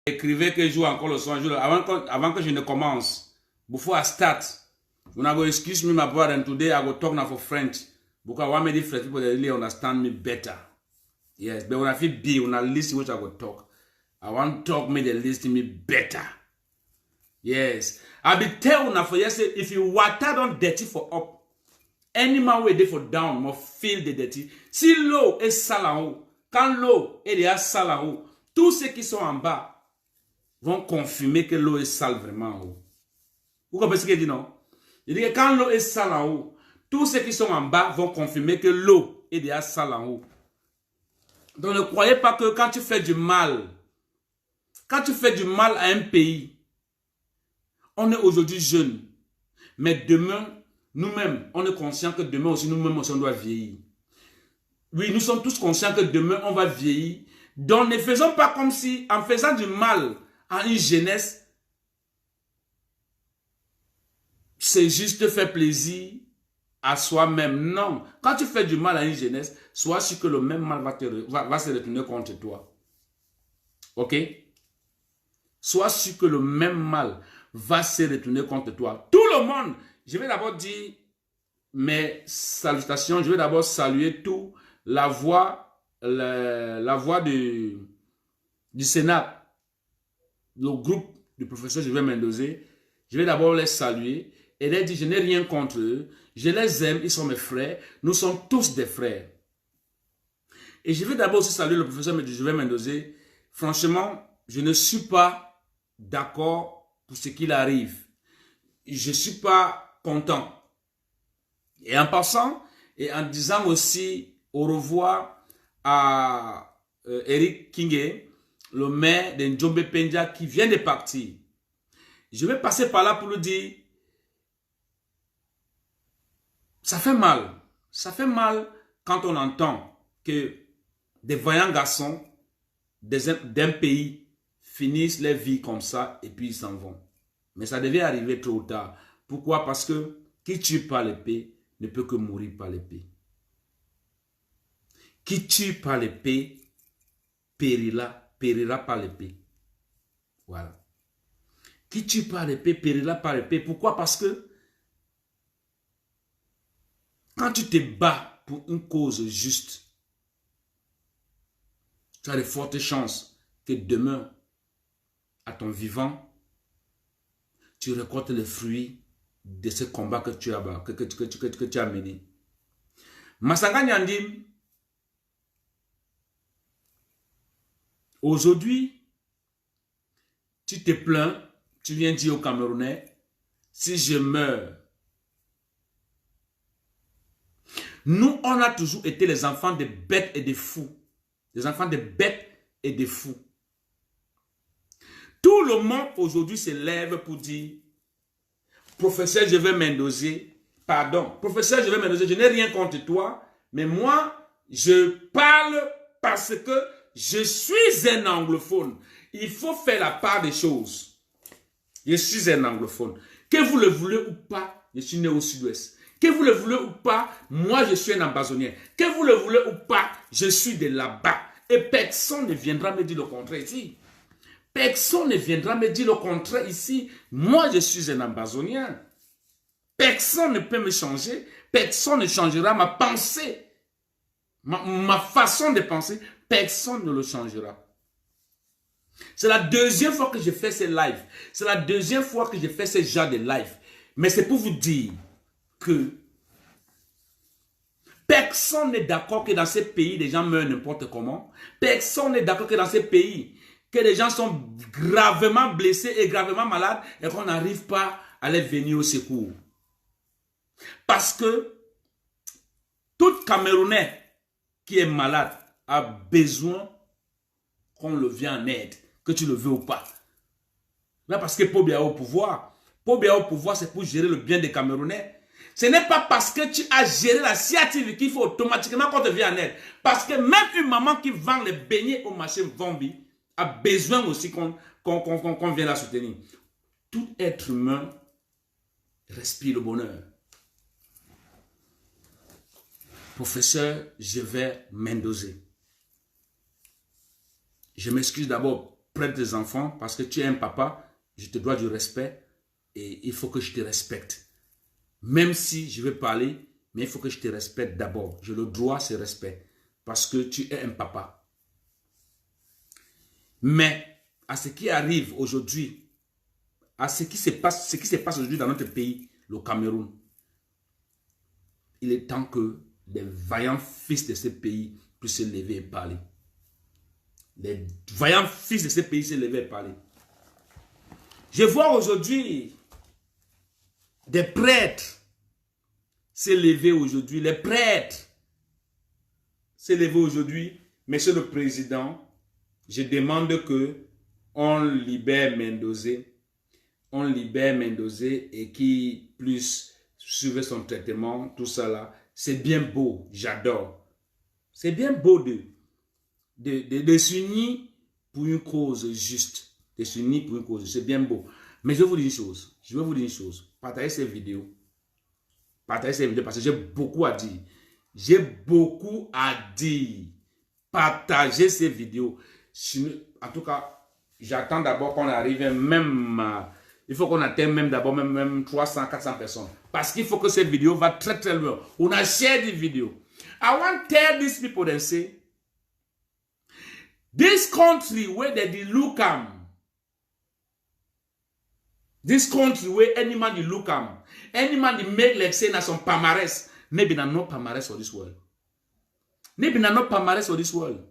Écrivez que je joue encore le son. Avant que je ne commence, before I start, when I go excuse me, my brother, and today I go talk now for French. Because I want me the French people to really understand me better. Yes, but when I feel big, when I listen what I go talk, I want to talk me they listen me better. Yes, I be tell now for yes, if you water don't dirty for up, any man way they for down, must feel the dirty. Si l'eau est sale en haut, quand l'eau est sale en haut, tous ceux qui sont en bas vont confirmer que l'eau est sale vraiment en haut. Vous comprenez ce que je dis, non? Je dis que quand l'eau est sale en haut, tous ceux qui sont en bas vont confirmer que l'eau est déjà sale en haut. Donc ne croyez pas que quand tu fais du mal à un pays, on est aujourd'hui jeune, mais demain, nous-mêmes, on est conscient que demain aussi, nous-mêmes aussi, on doit vieillir. Oui, nous sommes tous conscients que demain, on va vieillir. Donc ne faisons pas comme si, en faisant du mal à une jeunesse, c'est juste faire plaisir à soi-même. Non. Quand tu fais du mal à une jeunesse, sois sûr que le même mal va se retourner contre toi. Ok? Sois sûr que le même mal va se retourner contre toi. Tout le monde, je vais d'abord dire mes salutations. Je vais d'abord saluer tout la voix du Sénat, le groupe du professeur Jovel Mendoza. Je vais d'abord les saluer et leur dire, je n'ai rien contre eux. Je les aime, ils sont mes frères. Nous sommes tous des frères. Et je vais d'abord aussi saluer le professeur Jovel Mendoza. Franchement, je ne suis pas d'accord pour ce qu'il arrive. Je ne suis pas content. Et en passant, et en disant aussi au revoir à Eric Kingé, le maire de Njombe Pendia qui vient de partir. Je vais passer par là pour lui dire, ça fait mal. Ça fait mal quand on entend que des voyants garçons d'un pays finissent leur vie comme ça et puis ils s'en vont. Mais ça devait arriver trop tard. Pourquoi? Parce que qui tue par l'épée ne peut que mourir par l'épée. Qui tue par l'épée périra par l'épée. Voilà. Qui tue par l'épée périra par l'épée. Pourquoi? Parce que quand tu te bats pour une cause juste, tu as de fortes chances que demain, à ton vivant, tu récoltes les fruits de ce combat que tu as mené. Masanga Nyandim, aujourd'hui, tu te plains, tu viens dire aux Camerounais, si je meurs, nous, on a toujours été les enfants des bêtes et des fous. Les enfants des bêtes et des fous. Tout le monde aujourd'hui se lève pour dire, professeur Jovel Mendoza, pardon, professeur Jovel Mendoza, je n'ai rien contre toi, mais moi, je parle parce que je suis un anglophone. Il faut faire la part des choses. Je suis un anglophone. Que vous le voulez ou pas, je suis né au sud-ouest. Que vous le voulez ou pas, moi je suis un ambazonien. Que vous le voulez ou pas, je suis de là-bas. Et personne ne viendra me dire le contraire ici. Personne ne viendra me dire le contraire ici. Moi je suis un ambazonien. Personne ne peut me changer. Personne ne changera ma pensée. Ma façon de penser. Personne ne le changera. C'est la deuxième fois que je fais ces lives. C'est la deuxième fois que je fais ce genre de live. Mais c'est pour vous dire que personne n'est d'accord que dans ces pays, les gens meurent n'importe comment. Personne n'est d'accord que dans ces pays, que les gens sont gravement blessés et gravement malades et qu'on n'arrive pas à les venir au secours. Parce que tout Camerounais qui est malade a besoin qu'on le vienne en aide, que tu le veux ou pas. Là, parce que Pobia est au pouvoir. Pobia est au pouvoir, c'est pour gérer le bien des Camerounais. Ce n'est pas parce que tu as géré la sciatique qu'il faut automatiquement qu'on te vienne en aide. Parce que même une maman qui vend les beignets au marché Vombi a besoin aussi qu'on vienne la soutenir. Tout être humain respire le bonheur. Professeur Jovel Mendoza, je m'excuse d'abord près de tes enfants parce que tu es un papa, je te dois du respect et il faut que je te respecte. Même si je vais parler, mais il faut que je te respecte d'abord. Je le dois ce respect parce que tu es un papa. Mais à ce qui arrive aujourd'hui, à ce qui se passe aujourd'hui dans notre pays, le Cameroun, il est temps que les vaillants fils de ce pays puissent se lever et parler. Les vaillants fils de ce pays se lever et parler. Je vois aujourd'hui des prêtres se lever aujourd'hui. Les prêtres se lever aujourd'hui. Monsieur le Président, je demande que on libère Mendozé. On libère Mendozé et qu'il puisse suivre son traitement, tout ça là. C'est bien beau, j'adore. C'est bien beau de s'unir pour une cause juste. De s'unir pour une cause, c'est bien beau. Mais je vais vous dire une chose. Je vais vous dire une chose. Partagez ces vidéos. Partagez ces vidéos parce que j'ai beaucoup à dire. J'ai beaucoup à dire. Partagez ces vidéos. En tout cas, j'attends d'abord qu'on arrive même... il faut qu'on atteigne même d'abord même 300, 400 personnes. Parce qu'il faut que cette vidéo va très très loin. On a share des vidéos. I want to tell these people and say, this country where they did look am, this country where any man they look am, any man they make like say na some palmarès, maybe na no palmarès for this world. Maybe na no palmarès for this world.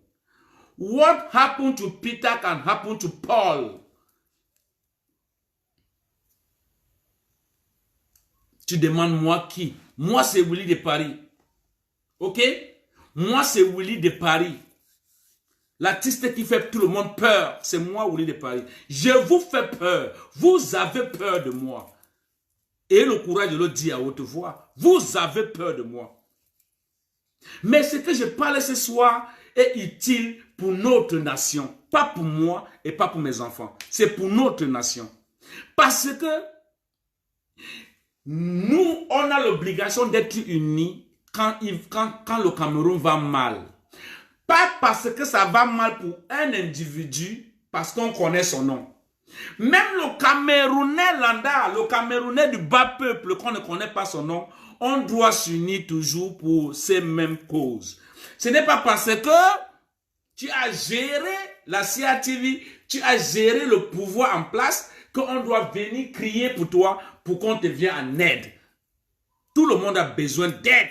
What happened to Peter can happen to Paul. Tu demandes moi qui? Moi c'est Willy de Paris. Ok? Moi c'est Willy de Paris. L'artiste qui fait tout le monde peur, c'est moi Willy de Paris. Je vous fais peur. Vous avez peur de moi. Et le courage de le dire à haute voix. Vous avez peur de moi. Mais ce que je parle ce soir est utile pour notre nation. Pas pour moi et pas pour mes enfants. C'est pour notre nation. Parce que nous, on a l'obligation d'être unis quand le Cameroun va mal. Pas parce que ça va mal pour un individu, parce qu'on connaît son nom. Même le Camerounais lambda, le Camerounais du bas peuple, qu'on ne connaît pas son nom, on doit s'unir toujours pour ces mêmes causes. Ce n'est pas parce que tu as géré la CATV, tu as géré le pouvoir en place, qu'on doit venir crier pour toi, pour qu'on te vienne en aide. Tout le monde a besoin d'aide.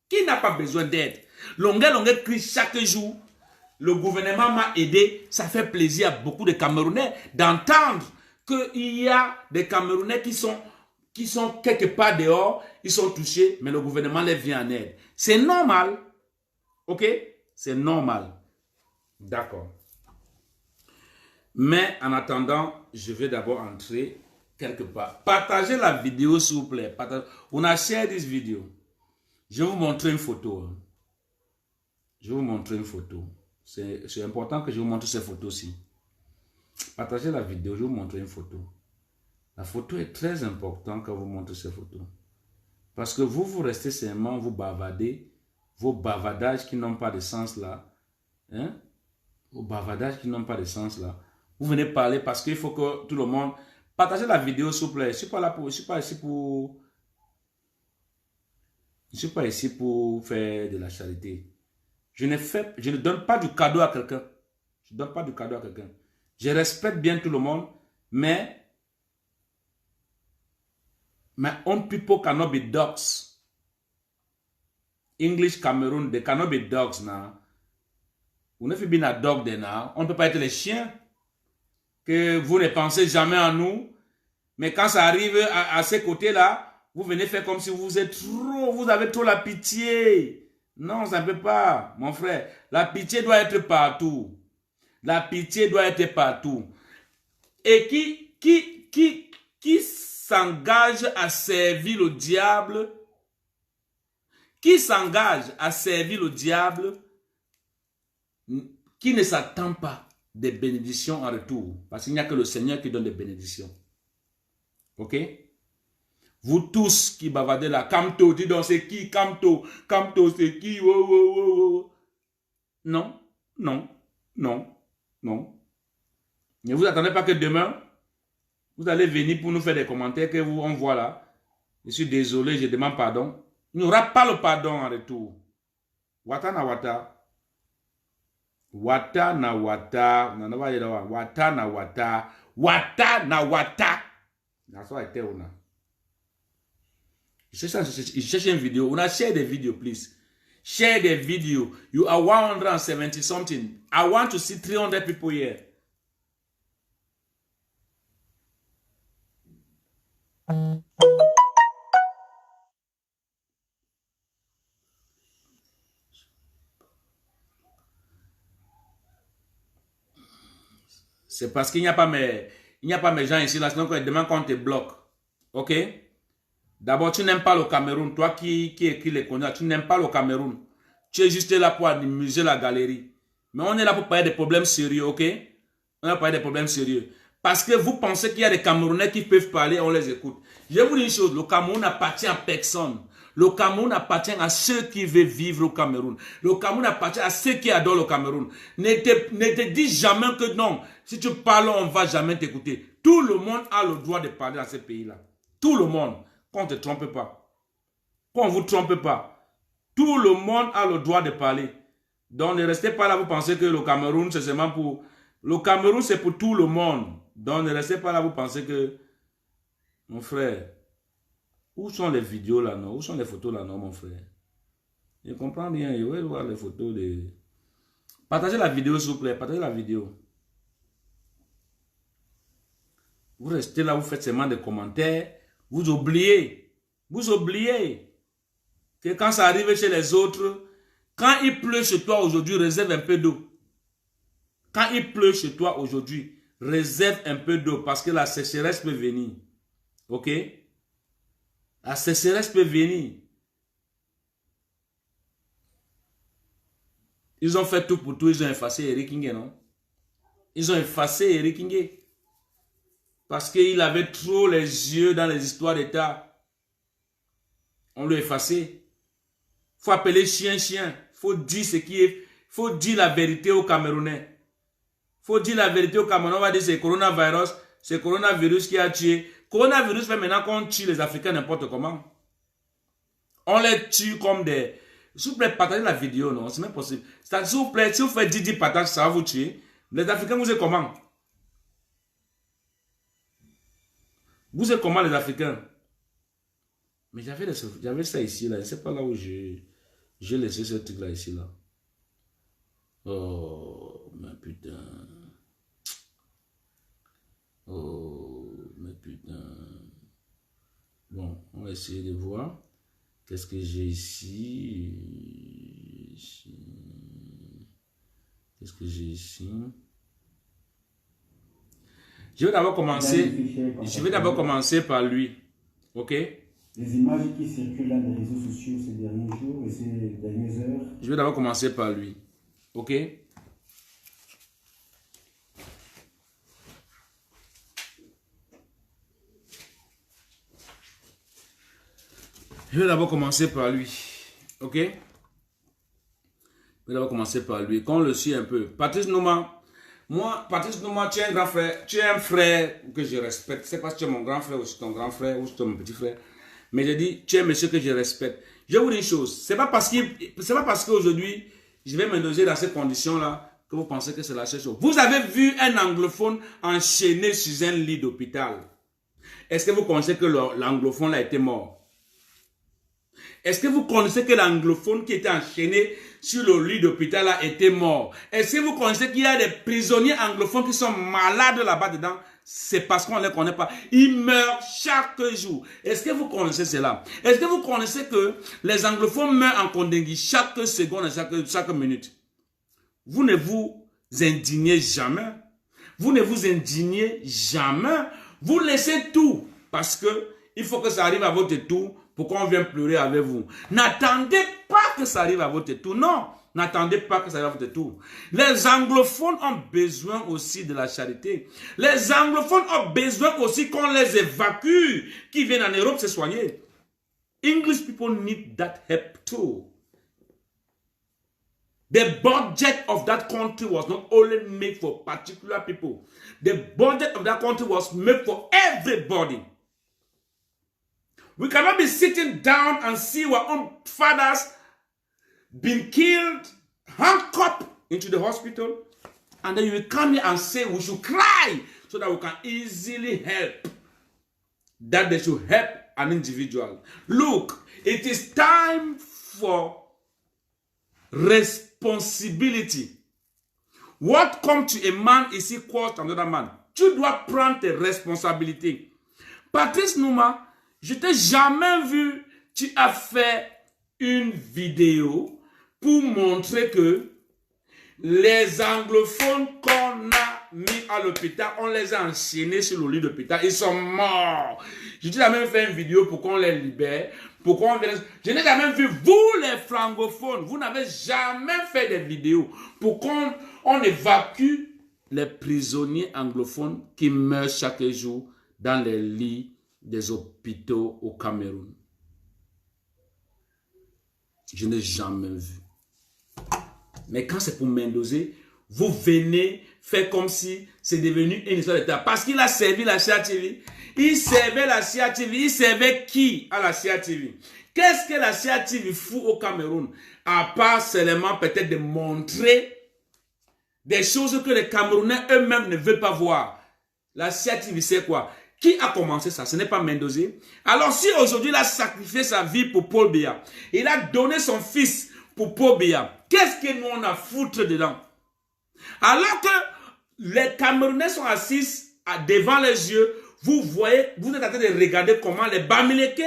Qui n'a pas besoin d'aide? Longuet crie chaque jour. Le gouvernement m'a aidé. Ça fait plaisir à beaucoup de Camerounais d'entendre qu'il y a des Camerounais qui sont quelque part dehors, ils sont touchés, mais le gouvernement les vient en aide. C'est normal. Ok? C'est normal. D'accord. Mais en attendant, je vais d'abord entrer quelque part. Partagez la vidéo s'il vous plaît. On a share this vidéo. Je vais vous montrer une photo. Je vais vous montrer une photo. C'est important que je vous montre ces photos-ci. Partagez la vidéo, je vais vous montrer une photo. La photo est très importante quand vous montrez ces photos. Parce que vous restez seulement, vous bavardez, vos bavardages qui n'ont pas de sens là. Hein? Vos bavardages qui n'ont pas de sens là. Vous venez parler parce qu'il faut que tout le monde... Partagez la vidéo s'il vous plaît. Je ne suis pas là pour... Je suis pas ici pour faire de la charité. Je ne donne pas du cadeau à quelqu'un. Je ne donne pas du cadeau à quelqu'un. Je respecte bien tout le monde, mais my own people cannot be dogs. English Cameroon, they cannot be dogs now. Vous ne faites bien un dog there now. On ne peut pas être les chiens. Que vous ne pensez jamais en nous. Mais quand ça arrive à ces côtés-là, vous venez faire comme si vous avez trop la pitié. Non, ça ne peut pas, mon frère. La pitié doit être partout. La pitié doit être partout. Et qui s'engage à servir le diable, qui s'engage à servir le diable, qui ne s'attend pas des bénédictions en retour. Parce qu'il n'y a que le Seigneur qui donne des bénédictions. Ok? Vous tous qui bavardez là, Kamto, dis donc c'est qui? Kamto c'est qui? Oh, oh, oh, oh. Non, non, non, non. Ne vous attendez pas que demain, vous allez venir pour nous faire des commentaires que vous, on voit là. Je suis désolé, je demande pardon. Il n'y aura pas le pardon en retour. Wata na wata. Wata na wata. Wata na wata. Wata na wata. That's why I tell you now. Je cherche une vidéo. On a share des vidéos, please. Share the video. You are 170 something. I want to see 300 people here. C'est parce qu'il n'y a pas mes gens ici là, sinon demain qu'on te bloque. Ok? D'abord, tu n'aimes pas le Cameroun. Toi qui écris les connards, tu n'aimes pas le Cameroun. Tu es juste là pour amuser la galerie. Mais on est là pour parler des problèmes sérieux, ok? On va parler des problèmes sérieux. Parce que vous pensez qu'il y a des Camerounais qui peuvent parler, on les écoute. Je vais vous dire une chose, le Cameroun n'appartient à personne. Le Cameroun appartient à ceux qui veulent vivre au Cameroun. Le Cameroun appartient à ceux qui adorent le Cameroun. Ne te dis jamais que non. Si tu parles, on ne va jamais t'écouter. Tout le monde a le droit de parler dans ce pays-là. Tout le monde. Qu'on ne te trompe pas. Qu'on ne vous trompe pas. Tout le monde a le droit de parler. Donc ne restez pas là, vous pensez que le Cameroun, c'est seulement pour... Le Cameroun, c'est pour tout le monde. Donc ne restez pas là, vous pensez que... Mon frère... Où sont les vidéos là, non? Où sont les photos là, non, mon frère? Je ne comprends rien. Je vais voir les photos de... Partagez la vidéo, s'il vous plaît. Partagez la vidéo. Vous restez là, vous faites seulement des commentaires. Vous oubliez. Vous oubliez que quand ça arrive chez les autres, quand il pleut chez toi aujourd'hui, réserve un peu d'eau. Quand il pleut chez toi aujourd'hui, réserve un peu d'eau parce que la sécheresse peut venir. Ok? La sécheresse peut venir. Ils ont fait tout pour tout. Ils ont effacé Eric Ngé, non? Ils ont effacé Eric Ngé. Parce qu'il avait trop les yeux dans les histoires d'État. On l'a effacé. Il faut appeler chien, chien. Il faut dire ce qui est. Il faut dire la vérité aux Camerounais. Il faut dire la vérité aux Camerounais. On va dire c'est coronavirus. C'est coronavirus qui a tué. Coronavirus fait maintenant qu'on tue les Africains n'importe comment. On les tue comme des... S'il vous plaît, partagez la vidéo, non? C'est même possible. S'il vous plaît, si vous faites 10 partages, ça va vous tuer. Les Africains, vous êtes comment? Vous êtes comment les Africains? Mais j'avais ça ici, là. Je ne sais pas là où j'ai laissé ce truc là, ici, là. Oh, mais putain. Oh, mais putain. Bon, on va essayer de voir. Qu'est-ce que j'ai ici? Qu'est-ce que j'ai ici? Je vais d'abord commencer par lui. Ok? Les images qui circulent dans les réseaux sociaux ces derniers jours et ces dernières heures. Je vais d'abord commencer par lui. Ok? Je vais d'abord commencer par lui. Ok? Je vais d'abord commencer par lui. Qu'on le suit un peu. Patrice Nouma. Moi, Patrice Nouma, tu es un grand frère. Tu es un frère que je respecte. Je ne sais pas si tu es mon grand frère ou si tu es ton grand frère ou si tu es mon petit frère. Mais je dis, tu es un monsieur que je respecte. Je vais vous dire une chose. Ce n'est pas parce qu'aujourd'hui, je vais me loger dans ces conditions-là que vous pensez que c'est la seule chose. Vous avez vu un anglophone enchaîné sur un lit d'hôpital. Est-ce que vous connaissez que l'anglophone a été mort? Est-ce que vous connaissez que l'anglophone qui était enchaîné sur le lit d'hôpital a été mort? Est-ce que vous connaissez qu'il y a des prisonniers anglophones qui sont malades là-bas dedans? C'est parce qu'on ne les connaît pas. Ils meurent chaque jour. Est-ce que vous connaissez cela? Est-ce que vous connaissez que les anglophones meurent en Kondengui chaque seconde et chaque minute? Vous ne vous indignez jamais. Vous ne vous indignez jamais. Vous laissez tout parce que il faut que ça arrive à votre tour pour qu'on vienne pleurer avec vous. N'attendez pas que ça arrive à votre tour. Non, n'attendez pas que ça arrive à votre tour. Les anglophones ont besoin aussi de la charité. Les anglophones ont besoin aussi qu'on les évacue, qui viennent en Europe se soigner. English people need that help too. The budget of that country was not only made for particular people. The budget of that country was made for everybody. We cannot be sitting down and see our own fathers being killed, handcuffed into the hospital, and then you will come here and say we should cry so that we can easily help. That they should help an individual. Look, it is time for responsibility. What comes to a man is equal to another man. Tu dois prendre tes responsabilités. Patrice Nouma, je t'ai jamais vu, tu as fait une vidéo pour montrer que les anglophones qu'on a mis à l'hôpital, on les a enchaînés sur le lit d'hôpital, ils sont morts. Je t'ai même fait une vidéo pour qu'on les libère. Je n'ai jamais vu, vous les francophones, vous n'avez jamais fait des vidéos pour qu'on évacue les prisonniers anglophones qui meurent chaque jour dans les lits des hôpitaux au Cameroun. Je n'ai jamais vu. Mais quand c'est pour m'endoser, vous venez faire comme si c'est devenu une histoire d'État. Parce qu'il a servi la CIA TV. Il servait la CIA TV. Il servait qui à la CIA TV? Qu'est-ce que la CIA TV fout au Cameroun? À part seulement peut-être de montrer des choses que les Camerounais eux-mêmes ne veulent pas voir. La CIA TV, c'est quoi? Qui a commencé ça? Ce n'est pas Mendozé. Alors si aujourd'hui il a sacrifié sa vie pour Paul Biya, il a donné son fils pour Paul Biya, qu'est-ce que nous on a foutre dedans? Alors que les Camerounais sont assis devant les yeux, vous voyez, vous êtes en train de regarder comment les Bamileke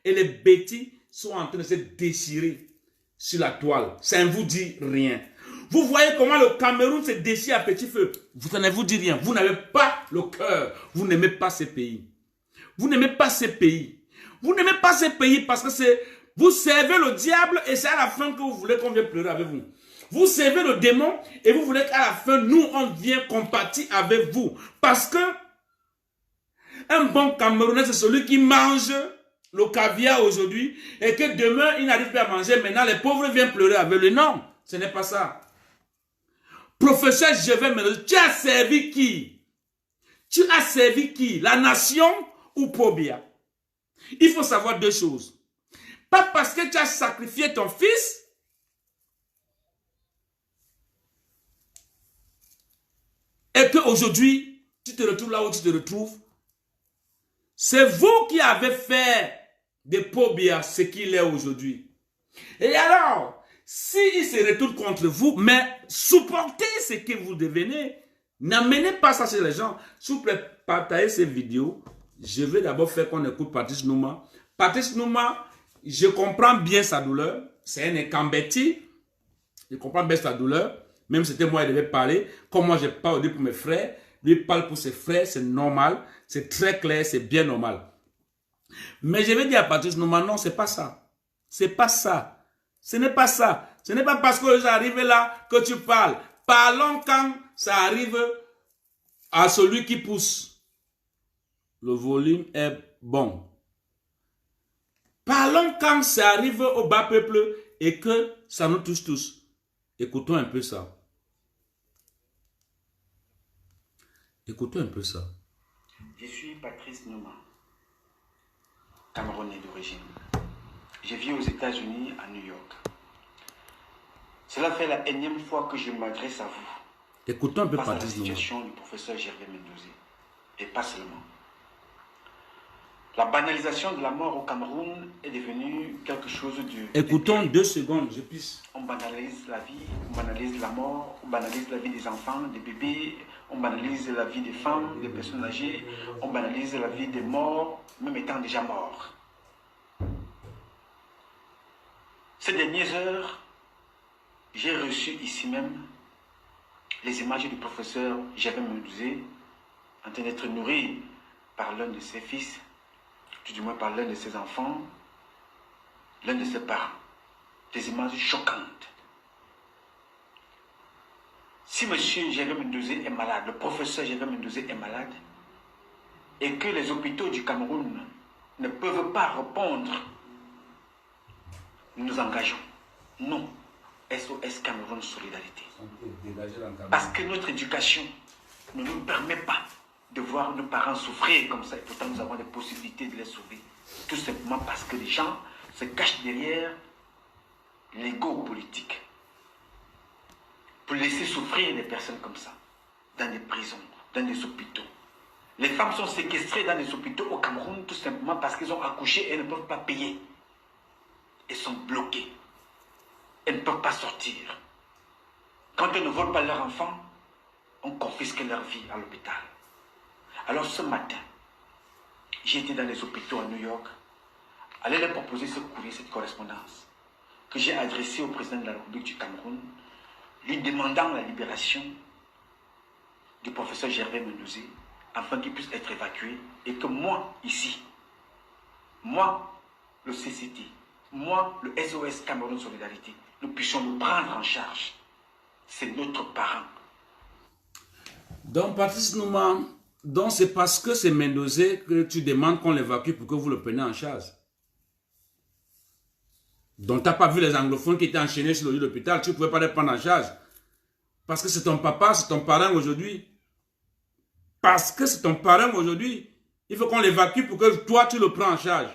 et les Bétis sont en train de se déchirer sur la toile. Ça ne vous dit rien. Vous voyez comment le Cameroun se déchire à petit feu. Ça ne vous dit rien. Vous n'avez pas le cœur. Vous n'aimez pas ces pays. Vous n'aimez pas ces pays. Vous n'aimez pas ces pays parce que vous servez le diable et c'est à la fin que vous voulez qu'on vienne pleurer avec vous. Vous servez le démon et vous voulez qu'à la fin, nous, on vienne compatir avec vous. Parce que un bon Camerounais, c'est celui qui mange le caviar aujourd'hui et que demain, il n'arrive plus à manger. Maintenant, les pauvres viennent pleurer avec lui. Non, ce n'est pas ça. Professeur, je vais me dire, tu as servi qui? Tu as servi qui? La nation ou Pobia? Il faut savoir deux choses. Pas parce que tu as sacrifié ton fils et qu'aujourd'hui, tu te retrouves là où tu te retrouves. C'est vous qui avez fait de Pobia ce qu'il est aujourd'hui. Et alors, s'il se retourne contre vous, mais supportez ce que vous devenez. N'amenez pas ça chez les gens. S'il vous plaît, partagez ces vidéos. Je vais d'abord faire qu'on écoute Patrice Nouma. Patrice Nouma, je comprends bien sa douleur. C'est un Ekambeti. Je comprends bien sa douleur. Même si c'était moi qui devais parler. Comme moi, je parle pour mes frères. Lui parle pour ses frères. C'est normal. C'est très clair. C'est bien normal. Mais je vais dire à Patrice Nouma, non, c'est pas ça. C'est pas ça. Ce n'est pas ça. Ce n'est pas parce que j'arrive là que tu parles. Parlons quand ça arrive à celui qui pousse. Le volume est bon. Parlons quand ça arrive au bas peuple et que ça nous touche tous. Écoutons un peu ça. Écoutons un peu ça. Je suis Patrice Nouma, Camerounais d'origine. Je vis aux États-Unis, à New York. Cela fait la énième fois que je m'adresse à vous. Écoutons un peu face à la Patrice Nouma. situation du professeur Gervais Mendozé. Et pas seulement. La banalisation de la mort au Cameroun est devenue quelque chose de... Écoutons 2 secondes, je puisse. On banalise la vie, on banalise la mort, on banalise la vie des enfants, des bébés, on banalise la vie des femmes, des personnes âgées, on banalise la vie des morts, même étant déjà morts. Ces dernières heures, j'ai reçu ici même les images du professeur Gervais Mendozé en train d'être nourri par l'un de ses fils, tout du moins par l'un de ses enfants, l'un de ses parents. Des images choquantes. Si M. Gervais Mendozé est malade, le professeur Gervais Mendozé est malade, et que les hôpitaux du Cameroun ne peuvent pas répondre, nous nous engageons. Non. SOS Cameroun Solidarité. Dégagé dans le Cameroun. Parce que notre éducation ne nous permet pas de voir nos parents souffrir comme ça. Et pourtant, nous avons des possibilités de les sauver. Tout simplement parce que les gens se cachent derrière l'ego politique pour laisser souffrir les personnes comme ça, dans des prisons, dans des hôpitaux. Les femmes sont séquestrées dans des hôpitaux au Cameroun tout simplement parce qu'elles ont accouché et elles ne peuvent pas payer. Elles sont bloquées. Elles ne peuvent pas sortir. Quand elles ne volent pas leurs enfants, on confisque leur vie à l'hôpital. Alors ce matin, j'ai été dans les hôpitaux à New York, aller leur proposer ce courrier, cette correspondance, que j'ai adressée au président de la République du Cameroun, lui demandant la libération du professeur Gervais Mendouzé, afin qu'il puisse être évacué, et que moi, ici, moi, le CCT, moi, le SOS Cameroun Solidarité, nous puissions le prendre en charge. C'est notre parent. Donc, Patrice Nouma, donc c'est parce que c'est Mendouzé que tu demandes qu'on l'évacue pour que vous le preniez en charge. Donc, tu n'as pas vu les anglophones qui étaient enchaînés sur le lit de l'hôpital, tu ne pouvais pas les prendre en charge. Parce que c'est ton papa, c'est ton parent aujourd'hui. Parce que c'est ton parent aujourd'hui. Il faut qu'on l'évacue pour que toi, tu le prends en charge.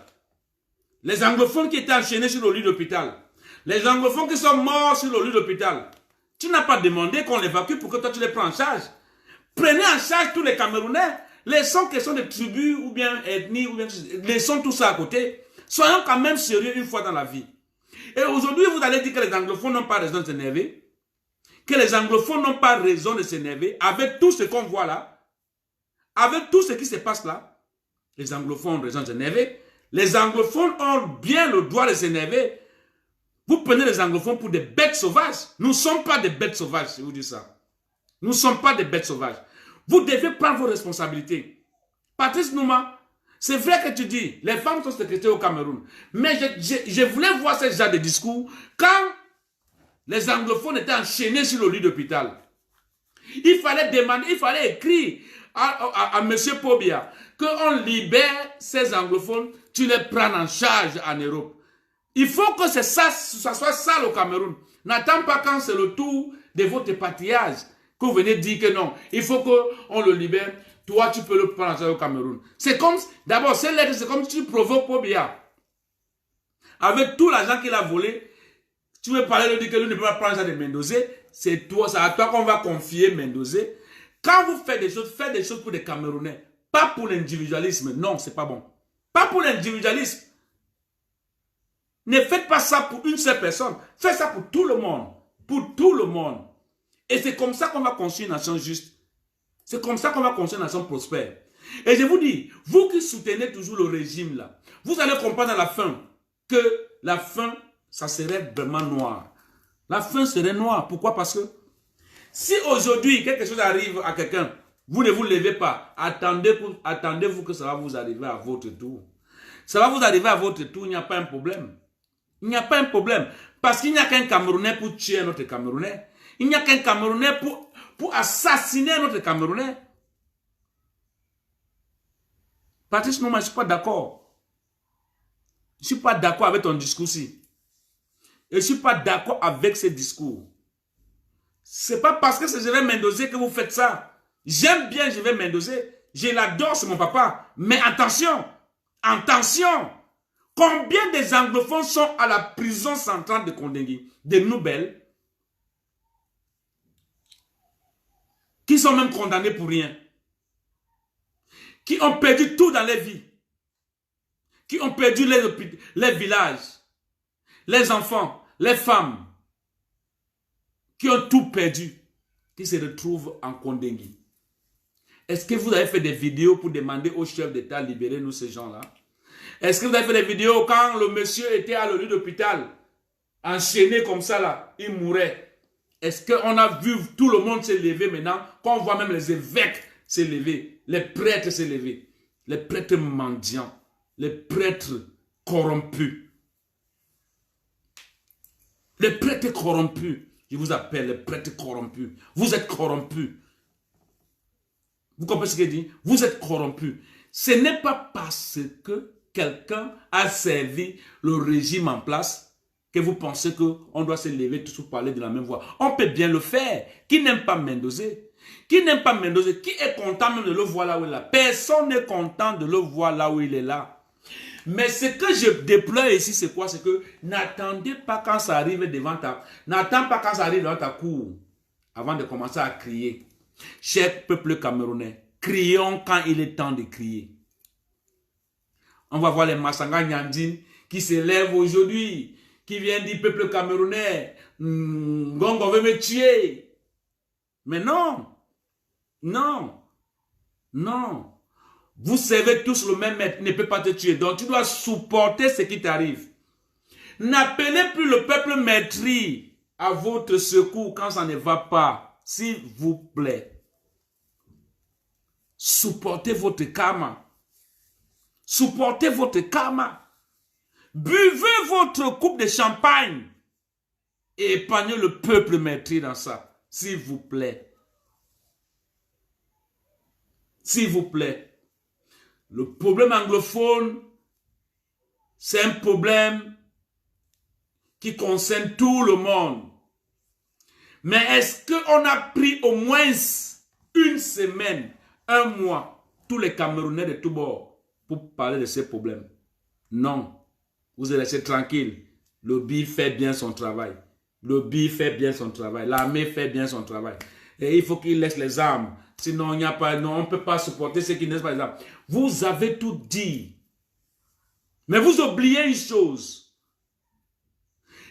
Les anglophones qui étaient enchaînés sur le lit de l'hôpital. Les anglophones qui sont morts sur le lit de l'hôpital. Tu n'as pas demandé qu'on l'évacue pour que toi, tu les prends en charge. Prenez en charge tous les Camerounais. Laissons question de tribus ou bien ethnie, ou bien... laissons tout ça à côté. Soyons quand même sérieux une fois dans la vie. Et aujourd'hui, vous allez dire que les anglophones n'ont pas raison de s'énerver. Que les anglophones n'ont pas raison de s'énerver avec tout ce qu'on voit là. Avec tout ce qui se passe là. Les anglophones ont raison de s'énerver. Les anglophones ont bien le droit de s'énerver. Vous prenez les anglophones pour des bêtes sauvages. Nous ne sommes pas des bêtes sauvages, je vous dis ça. Nous ne sommes pas des bêtes sauvages. Vous devez prendre vos responsabilités. Patrice Nouma, c'est vrai que tu dis, les femmes sont séquestrées au Cameroun. Mais je voulais voir ce genre de discours quand les anglophones étaient enchaînés sur le lit d'hôpital. Il fallait demander, il fallait écrire à M. Pobia qu'on libère ces anglophones, tu les prends en charge en Europe. Il faut que ça soit ça au Cameroun. N'attends pas quand c'est le tour de votre patriage que vous venez dire que non. Il faut qu'on le libère. Toi, tu peux le prendre en charge au Cameroun. C'est comme, d'abord, ces lettres, c'est comme si tu provoques Pobia. Avec tout l'argent qu'il a volé, tu veux parler, de dire que lui ne peut pas prendre ça de Mendouzé. C'est toi, c'est à toi qu'on va confier Mendouzé. Quand vous faites des choses pour des Camerounais. Pas pour l'individualisme. Non, c'est pas bon. Pas pour l'individualisme. Ne faites pas ça pour une seule personne. Faites ça pour tout le monde. Pour tout le monde. Et c'est comme ça qu'on va construire une nation juste. C'est comme ça qu'on va construire une nation prospère. Et je vous dis, vous qui soutenez toujours le régime là, vous allez comprendre à la fin que la fin, ça serait vraiment noir. La fin serait noire. Pourquoi? Parce que si aujourd'hui quelque chose arrive à quelqu'un, vous ne vous levez pas, attendez-vous que ça va vous arriver à votre tour. Ça va vous arriver à votre tour, il n'y a pas un problème. Il n'y a pas un problème. Parce qu'il n'y a qu'un Camerounais pour tuer un autre Camerounais. Il n'y a qu'un Camerounais pour assassiner un autre Camerounais. Patrice Nouma, je ne suis pas d'accord. Je ne suis pas d'accord avec ton discours-ci. Et je ne suis pas d'accord avec ce discours. Ce n'est pas parce que c'est Gervais Mendouzé que vous faites ça. J'aime bien Gervais Mendouzé. Je l'adore, c'est mon papa. Mais attention, attention. Combien des anglophones sont à la prison centrale de Kondengui, des nouvelles, qui sont même condamnés pour rien, qui ont perdu tout dans leur vie, qui ont perdu les villages, les enfants, les femmes, qui ont tout perdu, qui se retrouvent en Kondengui. Est-ce que vous avez fait des vidéos pour demander au chef d'État libérez-nous ces gens-là? Est-ce que vous avez fait des vidéos quand le monsieur était à le lit d'hôpital, enchaîné comme ça là, il mourait? Est-ce qu'on a vu tout le monde se lever maintenant, qu'on voit même les évêques se lever, les prêtres se lever, les prêtres mendiants, les prêtres corrompus. Les prêtres corrompus, je vous appelle les prêtres corrompus. Vous êtes corrompus. Vous comprenez ce qu'il dit? Vous êtes corrompus. Ce n'est pas parce que quelqu'un a servi le régime en place que vous pensez qu'on doit se lever tous pour parler de la même voix. On peut bien le faire. Qui n'aime pas Mendoza? Qui n'aime pas Mendoza? Qui est content même de le voir là où il est là? Personne n'est content de le voir là où il est là. Mais ce que je déploie ici, c'est quoi? C'est que n'attendez pas quand ça arrive devant ta... N'attends pas quand ça arrive devant ta cour avant de commencer à crier. Cher peuple camerounais, crions quand il est temps de crier. On va voir les Massanga Nyandine qui s'élèvent aujourd'hui, qui viennent du peuple camerounais. Ngongo veut me tuer. Mais non. Non. Non. Vous servez tous le même maître, il ne peut pas te tuer. Donc tu dois supporter ce qui t'arrive. N'appelez plus le peuple maîtrise à votre secours quand ça ne va pas. S'il vous plaît. Supportez votre karma. Supportez votre karma. Buvez votre coupe de champagne. Et épargnez le peuple maîtrise dans ça. S'il vous plaît. S'il vous plaît. Le problème anglophone, c'est un problème qui concerne tout le monde. Mais est-ce qu'on a pris au moins une semaine, un mois, tous les Camerounais de tous bords pour parler de ces problèmes? Non. Vous êtes laissé tranquille. Le BI fait bien son travail. Le BI fait bien son travail. L'armée fait bien son travail. Et il faut qu'il laisse les armes. Sinon, il n'y a pas, non, on ne peut pas supporter ceux qui ne laissent pas les armes. Vous avez tout dit. Mais vous oubliez une chose.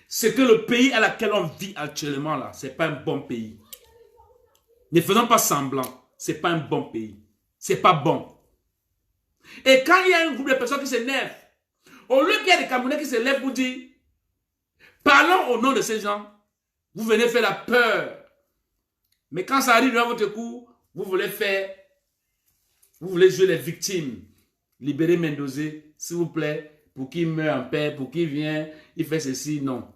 C'est que le pays à laquelle on vit actuellement, là, ce n'est pas un bon pays. Ne faisons pas semblant. Ce n'est pas un bon pays. Ce n'est pas bon. Et quand il y a un groupe de personnes qui s'énervent, au lieu qu'il y ait des Camerounais qui se lèvent pour dire, parlons au nom de ces gens, vous venez faire la peur. Mais quand ça arrive dans votre cours, vous voulez jouer les victimes. Libérez Mendoza, s'il vous plaît, pour qu'il meure en paix, pour qu'il vienne, il fait ceci, non.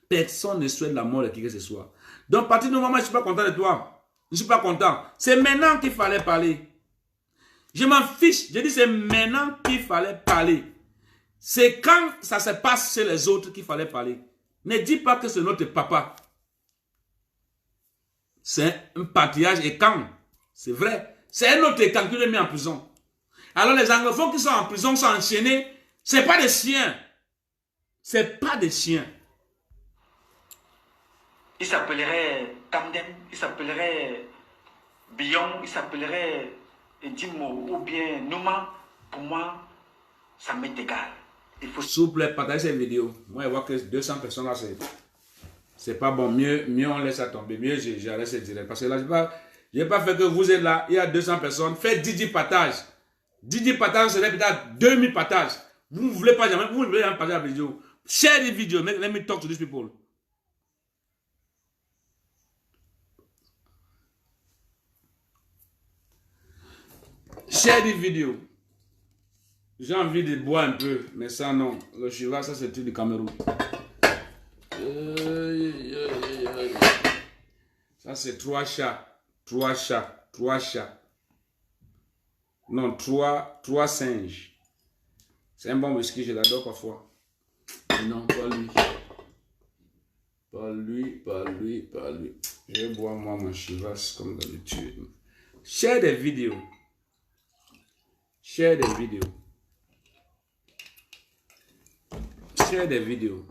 Personne ne souhaite la mort de qui que ce soit. Donc, à partir du moment où je ne suis pas content de toi, je ne suis pas content. C'est maintenant qu'il fallait parler. Je m'en fiche. Je dis c'est maintenant qu'il fallait parler. C'est quand ça se passe chez les autres qu'il fallait parler. Ne dis pas que c'est notre papa. C'est un patriarche et quand? C'est vrai. C'est un autre quand qui le met en prison. Alors les anglophones qui sont en prison sont enchaînés. Ce n'est pas des chiens. Ce n'est pas des chiens. Il s'appellerait Tandem, il s'appellerait Bion, il s'appellerait Dimo ou bien Nouma. Pour moi, ça m'est égal. Il faut... S'il vous plaît, partagez cette vidéo. Moi, je vois que 200 personnes là, c'est pas bon. Mieux on laisse ça tomber. Mieux, j'arrête ce direct. Parce que là, je n'ai pas fait que vous êtes là, il y a 200 personnes. Faites 10 partages. 10 partages, c'est peut-être 2000 partages. Vous ne voulez pas jamais, vous ne voulez jamais partager la vidéo. Share the video. Let me talk to these people. Share the video. J'ai envie de boire un peu, mais ça non. Le Shiva, ça c'est tout du Cameroun. Ça c'est 3 chats. 3 chats. 3 chats. Non, 3 singes. C'est un bon whisky, je l'adore parfois. Non, pas lui. Pas lui, pas lui, pas lui. Je vais boire moi mon Chivas comme d'habitude. Share des vidéos. Share des vidéos. Share des vidéos.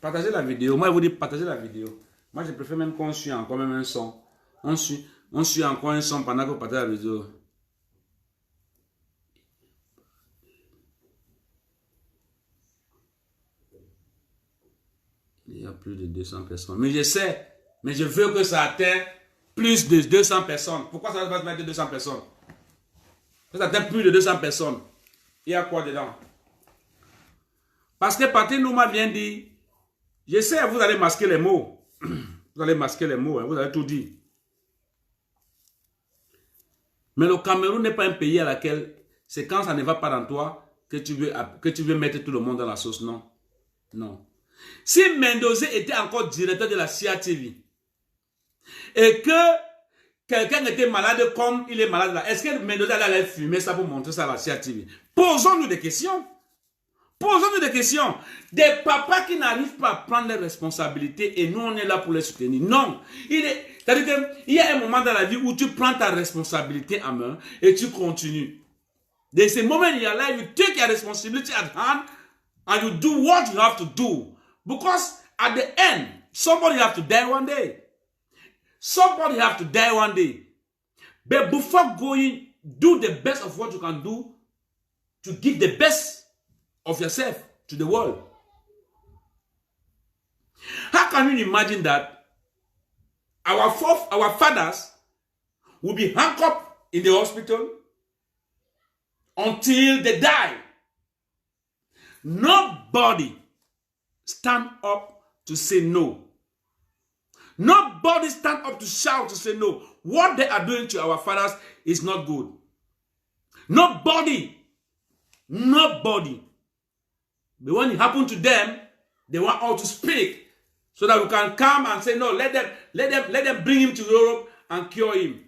Partagez la vidéo. Moi, je vous dis partagez la vidéo. Moi, je préfère même qu'on suit encore même un son. On suit encore un son pendant que vous partagez la vidéo. Il y a plus de 200 personnes. Mais je sais. Mais je veux que ça atteigne plus de 200 personnes. Pourquoi ça va se mettre 200 personnes? Ça atteint plus de 200 personnes. Il y a quoi dedans? Parce que Patrick Nouma vient dire, je sais, vous allez masquer les mots. Vous allez masquer les mots, hein, vous allez tout dire. Mais le Cameroun n'est pas un pays à laquelle, c'est quand ça ne va pas dans toi que tu veux mettre tout le monde dans la sauce, non. Non. Si Mendoza était encore directeur de la CIA TV et que quelqu'un était malade comme il est malade là, est-ce que Mendoza allait fumer ça pour montrer ça à la CIA TV? Posons-nous des questions. Posons-nous des questions. Des papas qui n'arrivent pas à prendre les responsabilités et nous, on est là pour les soutenir. Non. C'est-à-dire qu'il y a un moment dans la vie où tu prends ta responsabilité en main et tu continues. There's a moment in your life you take your responsibility at hand and you do what you have to do. Because at the end, somebody have to die one day. Somebody have to die one day. But before going, do the best of what you can do to give the best of yourself to the world. How can you imagine that our fathers will be handcuffed in the hospital until they die? Nobody stand up to say no. Nobody stand up to shout to say no. What they are doing to our fathers is not good. Nobody. But when it happened to them, they want all to speak so that we can come and say, no, let them bring him to Europe and cure him.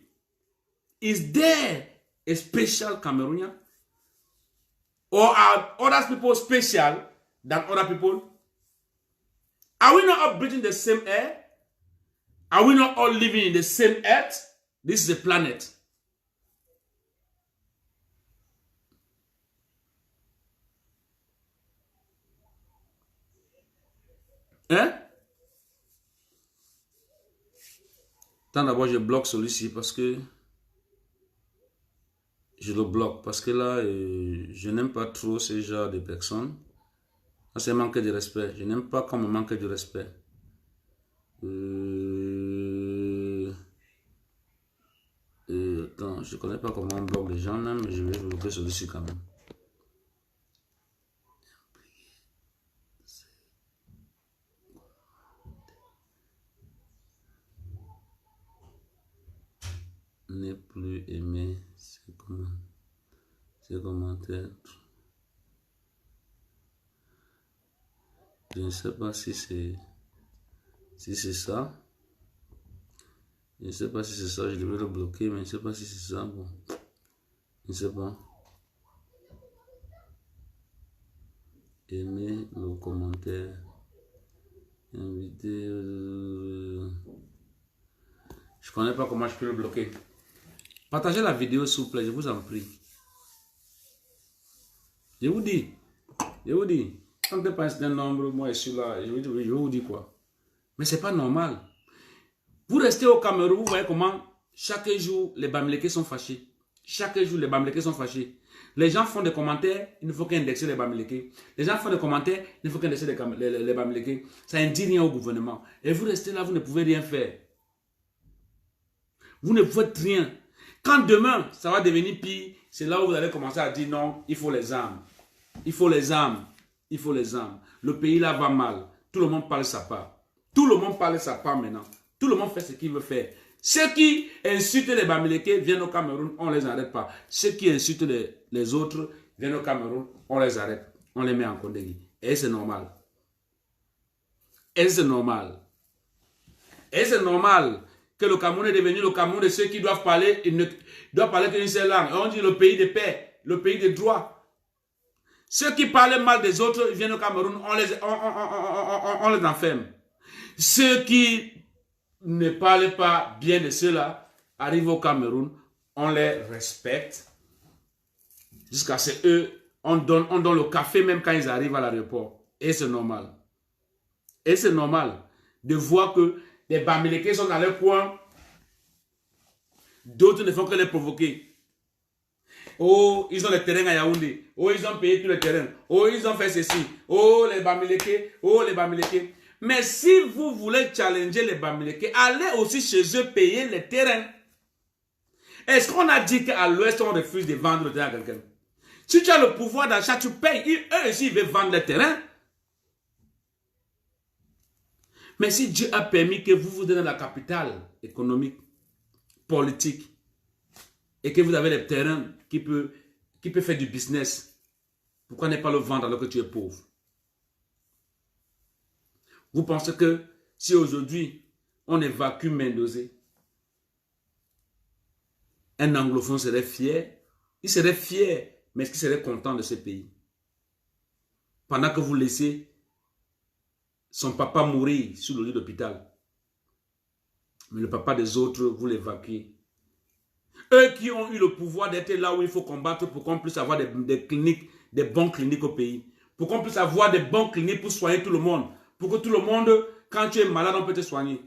Is there a special Cameroonian? Or are other people special than other people? Are we not all breathing the same air? Are we not all living in the same earth? This is a planet. Hein? Tant d'abord, je bloque celui-ci parce que je le bloque. Parce que là, je n'aime pas trop ce genre de personnes. C'est manquer de respect. Je n'aime pas qu'on me manque de respect. Attends, je ne connais pas comment on bloque les gens, même, mais je vais bloquer celui-ci quand même. Ne plus aimer ces commentaires. Je ne sais pas si c'est ça. Je ne sais pas si c'est ça, je devrais le bloquer, mais je ne sais pas si c'est ça. Bon, je ne sais pas. Aimer le commentaire. Inviter. Je ne connais pas comment je peux le bloquer. Partagez la vidéo s'il vous plaît, je vous en prie. Je vous dis. Quand tu penses d'un nombre, moi je suis là, je vous dis quoi. Mais c'est pas normal. Vous restez au Cameroun, vous voyez comment chaque jour les Bamileke sont fâchés. Chaque jour les Bamileke sont fâchés. Les gens font des commentaires, il ne faut qu'indexer les Bamileke. Les gens font des commentaires, il ne faut qu'indexer les Bamileke. Ça n'indique rien au gouvernement. Et vous restez là, vous ne pouvez rien faire. Vous ne faites rien. Quand demain, ça va devenir pire, c'est là où vous allez commencer à dire non, il faut les armes. Il faut les armes. Il faut les armes. Le pays là va mal. Tout le monde parle sa part. Tout le monde parle sa part maintenant. Tout le monde fait ce qu'il veut faire. Ceux qui insultent les Bamileke viennent au Cameroun, on ne les arrête pas. Ceux qui insultent les autres viennent au Cameroun, on les arrête. On les met en Kondegi. Et c'est normal. Et c'est normal. Et c'est normal que le Cameroun est devenu le Cameroun de ceux qui doivent parler, ils ne doivent parler qu'une seule langue. On dit le pays de paix, le pays de droit. Ceux qui parlent mal des autres, ils viennent au Cameroun, on les enferme. Ceux qui ne parlent pas bien de ceux-là arrivent au Cameroun, on les respecte. Jusqu'à ce qu'eux, on donne le café même quand ils arrivent à l'aéroport. Et c'est normal. Et c'est normal de voir que les Bamileke sont dans leur coin. D'autres ne font que les provoquer. Oh, ils ont le terrain à Yaoundé. Oh, ils ont payé tout le terrain. Oh, ils ont fait ceci. Oh, les Bamileke. Oh, les Bamileke. Mais si vous voulez challenger les Bamileke, allez aussi chez eux payer les terrains. Est-ce qu'on a dit qu'à l'ouest, on refuse de vendre le terrain à quelqu'un? Si tu as le pouvoir d'achat, tu payes. Eux aussi, ils veulent vendre le terrain. Mais si Dieu a permis que vous êtes dans la capitale économique, politique, et que vous avez des terrains qui peut faire du business, pourquoi ne pas le vendre alors que tu es pauvre? Vous pensez que si aujourd'hui on évacue Mendozé, un anglophone serait fier? Il serait fier, mais est-ce qu'il serait content de ce pays? pendant que vous laissez son papa mourir sur le lit d'hôpital. Mais le papa des autres, vous l'évacuez. Eux qui ont eu le pouvoir d'être là où il faut combattre pour qu'on puisse avoir des cliniques, des bonnes cliniques au pays. Pour qu'on puisse avoir des bonnes cliniques pour soigner tout le monde. Pour que tout le monde, quand tu es malade, on peut te soigner.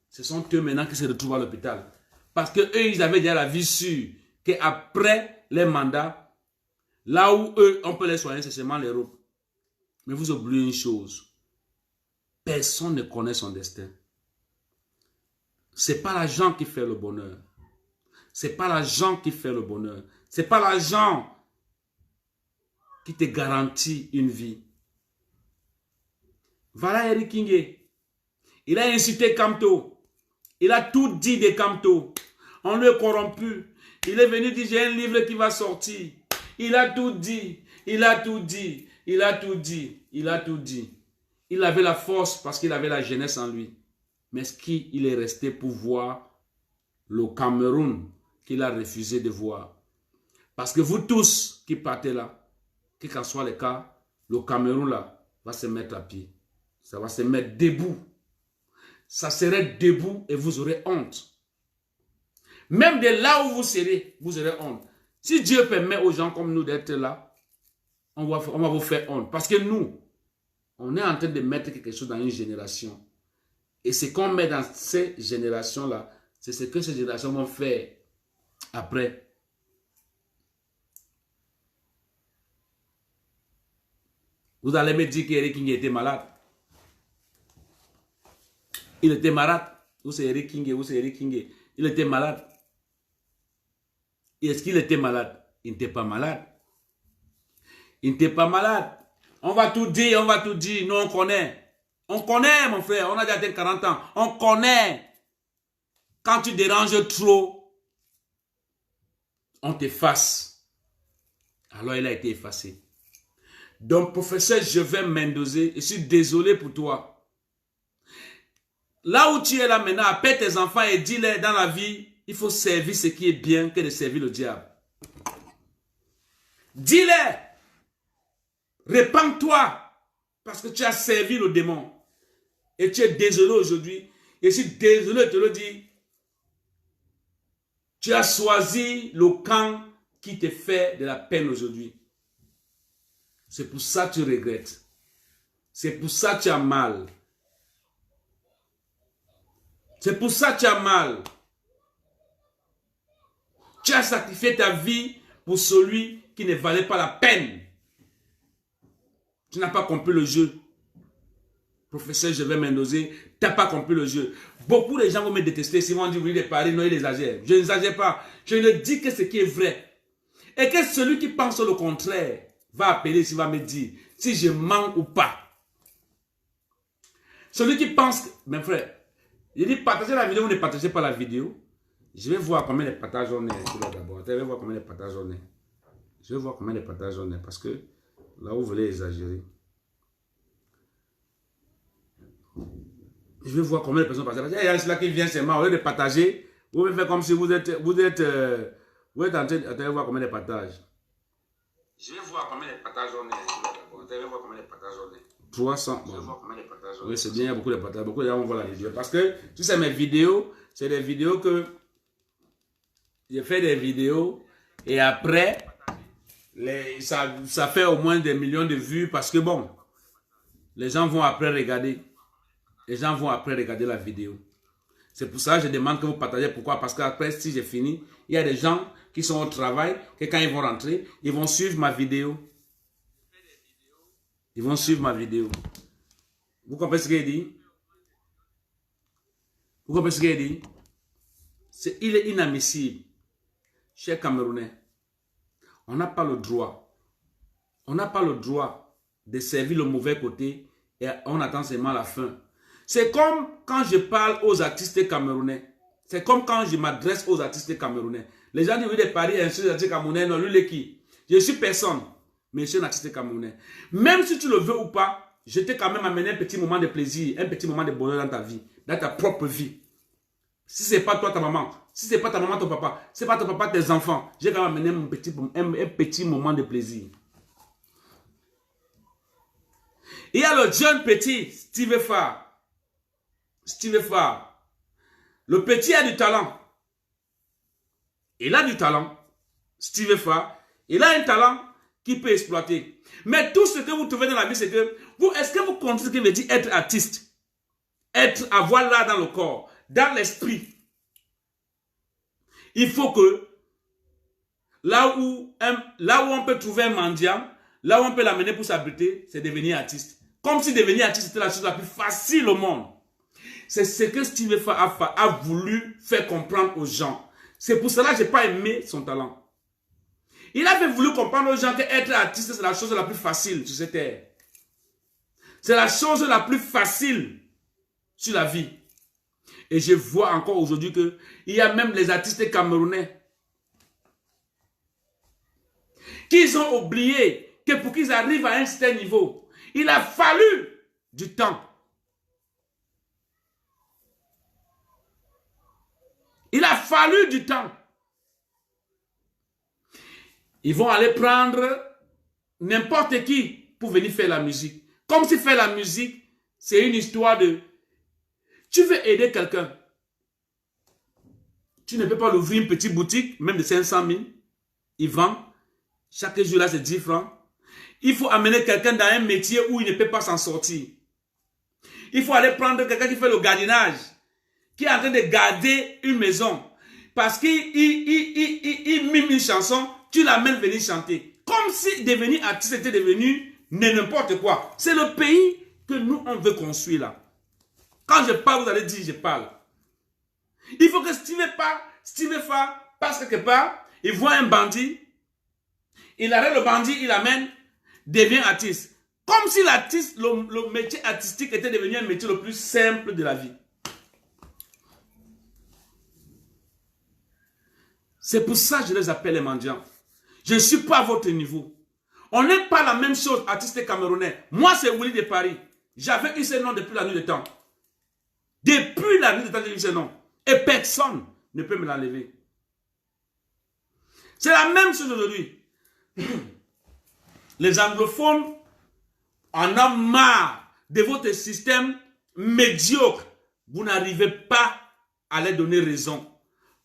Ce sont eux maintenant qui se retrouvent à l'hôpital. Parce qu'eux, ils avaient déjà la vie sûre qu'après les mandats, là où eux, on peut les soigner, c'est seulement l'Europe. Mais vous oubliez une chose. Personne ne connaît son destin. Ce n'est pas l'argent qui fait le bonheur. Ce n'est pas l'argent qui fait le bonheur. Ce n'est pas l'argent qui te garantit une vie. Voilà Eric Kingé. Il a incité Kamto. Il a tout dit de Kamto. On lui est corrompu. Il est venu dire, j'ai un livre qui va sortir. Il a tout dit. Il a tout dit. Il a tout dit. Il a tout dit. Il avait la force parce qu'il avait la jeunesse en lui. Mais est-ce qu'il est resté pour voir le Cameroun qu'il a refusé de voir? Parce que vous tous qui partez là, quel qu'en soit le cas, le Cameroun là va se mettre à pied. Ça va se mettre debout. Ça serait debout et vous aurez honte. Même de là où vous serez, vous aurez honte. Si Dieu permet aux gens comme nous d'être là, on va vous faire honte. Parce que nous, on est en train de mettre quelque chose dans une génération. Et ce qu'on met dans ces générations-là, c'est ce que ces générations vont faire après. Vous allez me dire qu'Eric King était malade. Il était malade. Où c'est Eric King? Où c'est Eric King? Il était malade. Est-ce qu'il était malade? Il n'était pas malade. Il n'était pas malade. On va tout dire, on va tout dire. Nous, on connaît. On connaît, mon frère. On a déjà atteint 40 ans. On connaît. Quand tu déranges trop, on t'efface. Alors, il a été effacé. Donc, professeur Joven Mendoza, je suis désolé pour toi. Là où tu es là maintenant, appelle tes enfants et dis-leur dans la vie, il faut servir ce qui est bien que de servir le diable. Dis-leur, répands-toi parce que tu as servi le démon. Et tu es désolé aujourd'hui. Et je suis désolé de te le dire. Tu as choisi le camp qui te fait de la peine aujourd'hui. C'est pour ça que tu regrettes. C'est pour ça que tu as mal. C'est pour ça que tu as mal. Tu as sacrifié ta vie pour celui qui ne valait pas la peine. Tu n'as pas compris le jeu. Professeur Joven Mendoza, tu n'as pas compris le jeu. Beaucoup de gens vont me détester s'ils vont dire oui, les paris, non, ils exagèrent. Je n'exagère pas. Je ne dis que ce qui est vrai. Et que celui qui pense le contraire va appeler, s'il va me dire si je mens ou pas. Celui qui pense, mes frères, je dis partagez la vidéo ou ne partagez pas la vidéo. Je vais voir combien de partages on est d'abord. Je vais voir combien de partages on est. Je vais voir combien de partages on est parce que là vous voulez exagérer. Je vais voir combien de personnes partagent. Il y a ceux-là qui viennent seulement au lieu de partager. Vous pouvez faire comme si vous êtes en train de voir combien de partages. Je vais voir combien de partages on est. Je vais voir combien de partages on est. 300. Bon. Je vais voir combien de partages on est. Oui, c'est bien, il y a beaucoup de partages. Beaucoup de gens vont voir la vidéo. Parce que, tu sais, mes vidéos, c'est des vidéos que je fais des vidéos et après, ça fait au moins des millions de vues parce que bon, les gens vont après regarder. Les gens vont après regarder la vidéo. C'est pour ça que je demande que vous partagez. Pourquoi? Parce qu'après, si j'ai fini, il y a des gens qui sont au travail, que quand ils vont rentrer, ils vont suivre ma vidéo. Ils vont suivre ma vidéo. Vous comprenez ce qu'il dit? Vous comprenez ce qu'il dit? Il est inadmissible. Chers Camerounais, on n'a pas le droit. On n'a pas le droit de servir le mauvais côté et on attend seulement la fin. C'est comme quand je parle aux artistes camerounais. C'est comme quand je m'adresse aux artistes camerounais. Les gens disent, oui, des paris, un seul artiste camerounais, non, lui, il est qui? Je suis personne, mais je suis un artiste camerounais. Même si tu le veux ou pas, je t'ai quand même amené un petit moment de plaisir, un petit moment de bonheur dans ta vie, dans ta propre vie. Si ce n'est pas toi, ta maman, si ce n'est pas ta maman, ton papa, si ce n'est pas ton papa, tes enfants, j'ai quand même amené un petit moment de plaisir. Il y a le jeune petit, Steve Farr. Steve Farr. Le petit a du talent. Il a du talent. Steve Farr. Il a un talent qu'il peut exploiter. Mais tout ce que vous trouvez dans la vie, c'est que vous, est-ce que vous comprenez ce que veut dire être artiste? Avoir l'art dans le corps, dans l'esprit. Il faut que là où on peut trouver un mendiant, là où on peut l'amener pour s'abriter, c'est devenir artiste. Comme si devenir artiste était la chose la plus facile au monde. C'est ce que Steve Farr a voulu faire comprendre aux gens. C'est pour cela que je n'ai pas aimé son talent. Il avait voulu comprendre aux gens qu'être artiste, c'est la chose la plus facile sur cette terre. C'est la chose la plus facile sur la vie. Et je vois encore aujourd'hui qu'il y a même les artistes camerounais qu'ils ont oublié que pour qu'ils arrivent à un certain niveau, il a fallu du temps. Il a fallu du temps. Ils vont aller prendre n'importe qui pour venir faire la musique. Comme si faire la musique, c'est une histoire de... Tu veux aider quelqu'un. Tu ne peux pas l'ouvrir une petite boutique, même de 500 000. Il vend. Chaque jour là, c'est 10 francs. Il faut amener quelqu'un dans un métier où il ne peut pas s'en sortir. Il faut aller prendre quelqu'un qui fait le gardiennage, qui est en train de garder une maison. Parce qu'il mime une chanson, tu l'amènes venir chanter. Comme si devenir artiste était devenu n'importe quoi. C'est le pays que nous, on veut construire là. Quand je parle, vous allez dire, je parle. Il faut que Steve Farr passe quelque part, il voit un bandit, il arrête le bandit, il l'amène, devient artiste. Comme si l'artiste, le métier artistique était devenu un métier le plus simple de la vie. C'est pour ça que je les appelle les mendiants. Je ne suis pas à votre niveau. On n'est pas la même chose, artiste camerounais. Moi, c'est Willy de Paris. J'avais eu ce nom depuis la nuit des temps. Depuis la nuit des temps, j'ai eu ce nom. Et personne ne peut me l'enlever. C'est la même chose aujourd'hui. Les anglophones en ont marre de votre système médiocre. Vous n'arrivez pas à leur donner raison.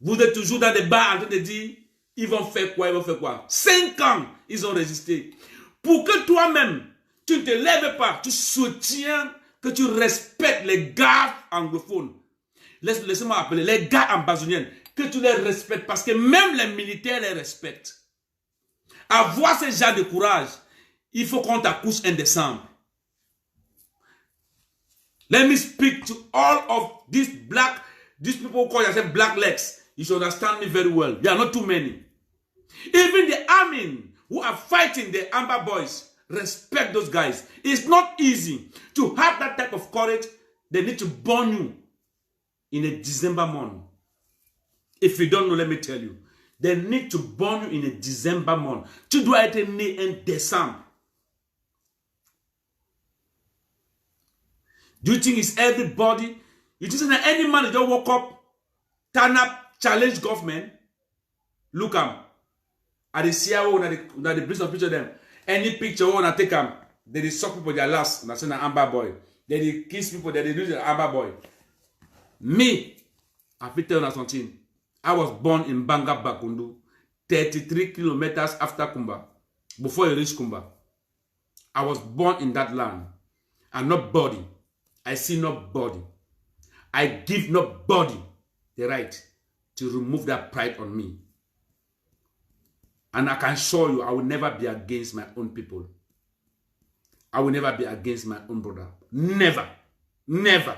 Vous êtes toujours dans des bars en train de dire, ils vont faire quoi, ils vont faire quoi. 5 ans, ils ont résisté. Pour que toi-même, tu ne te lèves pas, tu soutiens, que tu respectes les gars anglophones. Laissez-moi appeler les gars ambazoniens, que tu les respectes parce que même les militaires les respectent. Avoir ce genre de courage, il faut qu'on t'accouche en décembre. Let me speak to all of these people call themselves black legs. You should understand me very well. There are not too many. Even the army who are fighting the Amber Boys, respect those guys. It's not easy to have that type of courage. They need to burn you in a December month. If you don't know, let me tell you. They need to burn you in a December month. Tu dois être né en décembre. Do you think it's everybody? You think that any man just woke up, turn up, challenge government? Look at the CIO, na the place of picture them. Any picture when I take them, they suck people their last. And I say an Amber Boy. They kiss people. They do the Amber Boy. Me, I fit tell you something. I was born in Banga Bakundu, 33 kilometers after Kumba, before you reach Kumba. I was born in that land. And nobody, I see nobody. I give nobody the right to remove that pride on me. And I can show you, I will never be against my own people. I will never be against my own brother. Never. Never.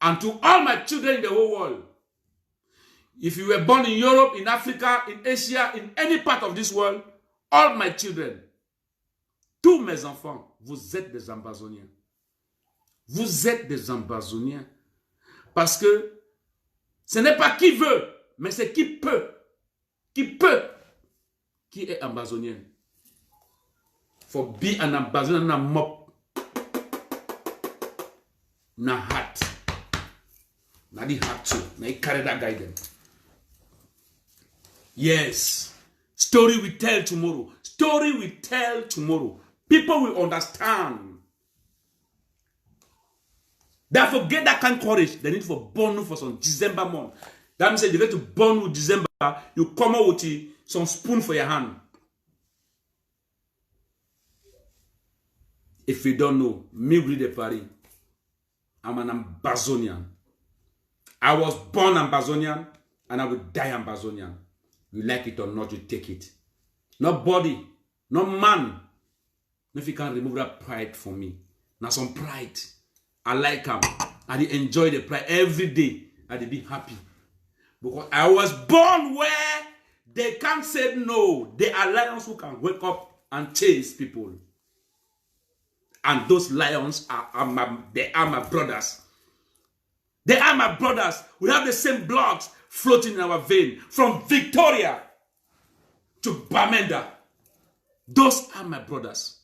And to all my children in the whole world, if you were born in Europe, in Africa, in Asia, in any part of this world, all my children, tous mes enfants, vous êtes des Ambazoniens. Vous êtes des Ambazoniens. Parce que ce n'est pas qui veut, mais c'est qui peut. Qui peut. Qui est Ambazonien. For be an Ambazonian, na mop. Na hat. Na di hat too. Na I carry that guidance. Yes. Story we tell tomorrow. Story we tell tomorrow. People will understand. They forget that kind of courage. They need for born for some December month. That means they get to born with December, you come out with some spoon for your hand. If you don't know, me Willie de Paris, I'm an Ambazonian. I was born Ambazonian and I will die Ambazonian. You like it or not, you take it. Nobody, no man, if you can remove that pride from me. Now some pride. I like them. I enjoy the pride every day. I be happy. Because I was born where they can't say no. They are lions who can wake up and chase people. And those lions are my brothers. They are my brothers. We have the same blood floating in our vein. From Victoria to Bamenda. Those are my brothers.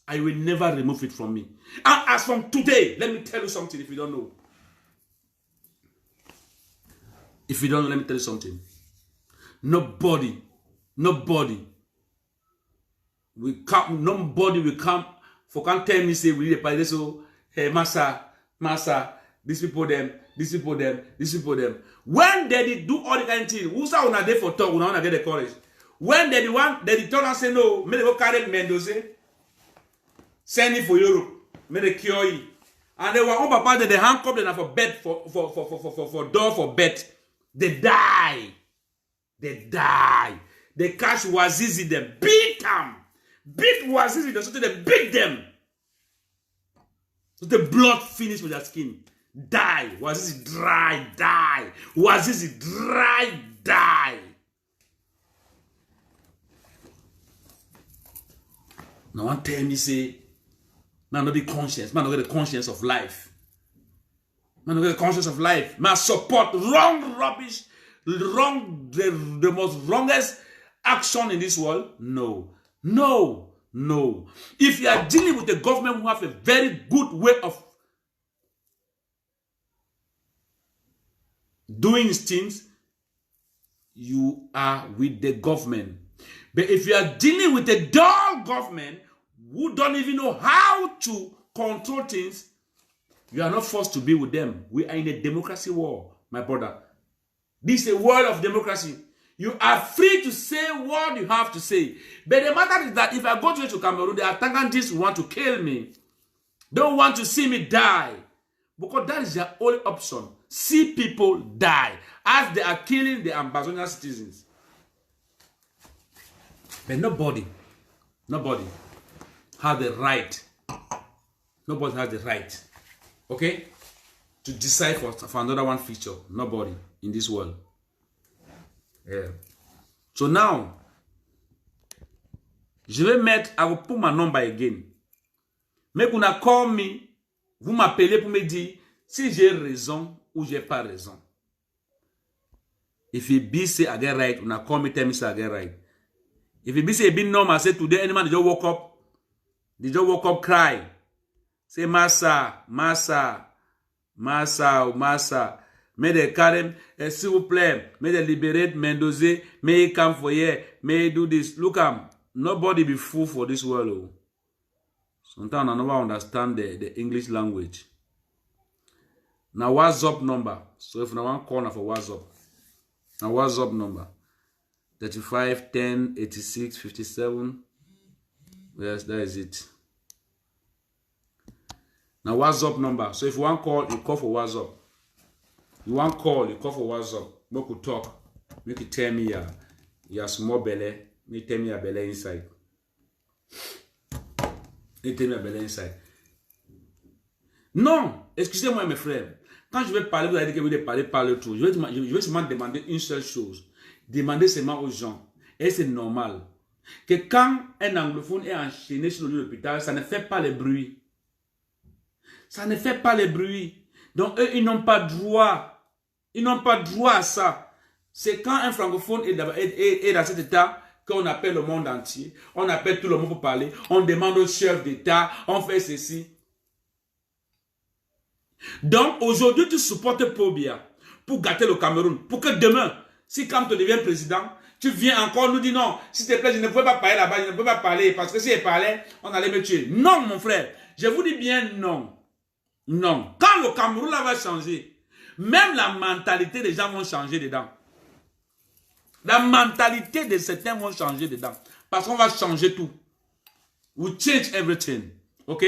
I will never remove it from me. And as from today, let me tell you something if you don't know. If you don't know, let me tell you something. Nobody will come for can't tell me say we need a so hey massa, these people them. When they do all the kind of things, who's out on a day for talk, we not get the courage. When they turn and say no, may they go carry Mendoza, send it for Europe, may they cure you. And they were all papa they handcuff them for bed for door for bed. They die. They catch Wazizi them, beat them. Beat Wazizi them, so they beat them. So the blood finish with their skin. Die. Wazizi dry, die. Wazizi dry, die. Now one tell me say, man, not the conscience. Man, not the conscience of life. Man, not the conscience of life. Man, support wrong rubbish, the most wrongest action in this world. No. If you are dealing with a government who have a very good way of doing things, you are with the government. But if you are dealing with a dull government who don't even know how to control things, you are not forced to be with them. We are in a democracy war, my brother. This is a world of democracy. You are free to say what you have to say. But the matter is that if I go to Cameroon, the Atangantis want to kill me. Don't want to see me die. Because that is their only option. See people die as they are killing the Ambazonian citizens. But nobody has the right. Nobody has the right, okay, to decide for another one feature. Nobody in this world. Yeah. So now, I will put my number again. Mais vous n'avez call me, vous m'appelez pour me dire si j'ai raison ou j'ai pas raison. If you be say I get right, you call me tell me say I get right. If you be say be normal, say today any man they just woke up cry. Say massa. May they carry s'il vous plaît, may they liberate Mendoza, may he come for here, may he do this. Look nobody be fool for this world. Oh. Sometimes I never understand the English language. Now WhatsApp number. So if you want call for WhatsApp. Now WhatsApp number 35 10 86 57. Yes, that is it. Now WhatsApp number. So if you want call, you call for WhatsApp. You want call, you call for WhatsApp. Make you talk. Make you tell me your small belly. Make you tell me your belly inside. Make you tell me your belly inside. Non, excusez-moi mes frères. Quand je vais parler, vous allez dire que vous devez parler tout. Je vais seulement demander une seule chose. Demandez seulement aux gens. Et c'est normal. Que quand un anglophone est enchaîné sur le lit de l'hôpital, ça ne fait pas le bruit. Ça ne fait pas le bruit. Donc eux, ils n'ont pas droit. Ils n'ont pas droit à ça. C'est quand un francophone est dans cet état qu'on appelle le monde entier. On appelle tout le monde pour parler. On demande au chef d'État. On fait ceci. Donc aujourd'hui, tu supportes Pobia pour gâter le Cameroun. Pour que demain, si quand tu deviens président, tu viens encore nous dire non, s'il te plaît, je ne peux pas parler là-bas, je ne peux pas parler. Parce que si je parlais, on allait me tuer. Non, mon frère. Je vous dis bien non. Non. Quand le Cameroun là va changer, même la mentalité des gens vont changer dedans. La mentalité de certains vont changer dedans. Parce qu'on va changer tout. We change everything. OK?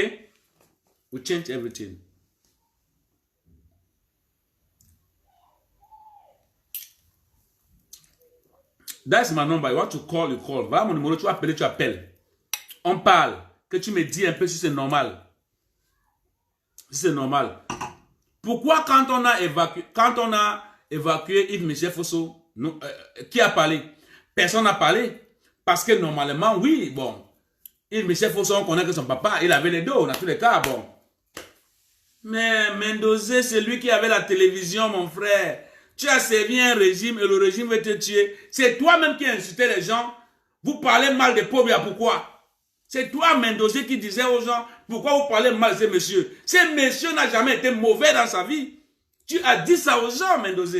We change everything. That's my number. You want to call, you call. Voilà mon numéro, tu vas appeler, tu appelles. On parle. Que tu me dis un peu si c'est normal. Si c'est normal. Pourquoi quand on a évacué Yves Michel Fosso, qui a parlé? Personne n'a parlé. Parce que normalement, oui, bon. Yves Michel Fosso, on connaît que son papa, il avait les dos, dans tous les cas, bon. Mais Mendoza, c'est lui qui avait la télévision, mon frère. Tu as servi un régime et le régime veut te tuer. C'est toi-même qui as insulté les gens. Vous parlez mal de Pobia, pourquoi? C'est toi, Mendoza, qui disait aux gens, pourquoi vous parlez mal de ces messieurs? Ces messieurs n'ont jamais été mauvais dans sa vie. Tu as dit ça aux gens, Mendoza.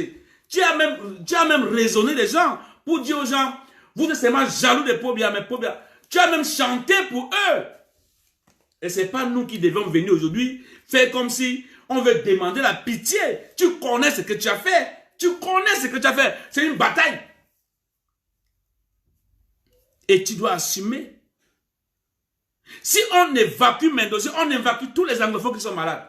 Tu as même raisonné les gens pour dire aux gens, vous êtes seulement jaloux de Pobia, mais Pobia. Tu as même chanté pour eux. Et ce n'est pas nous qui devons venir aujourd'hui faire comme si on veut demander la pitié. Tu connais ce que tu as fait. Tu connais ce que tu as fait. C'est une bataille. Et tu dois assumer. Si on évacue Mendoza, on évacue tous les anglophones qui sont malades.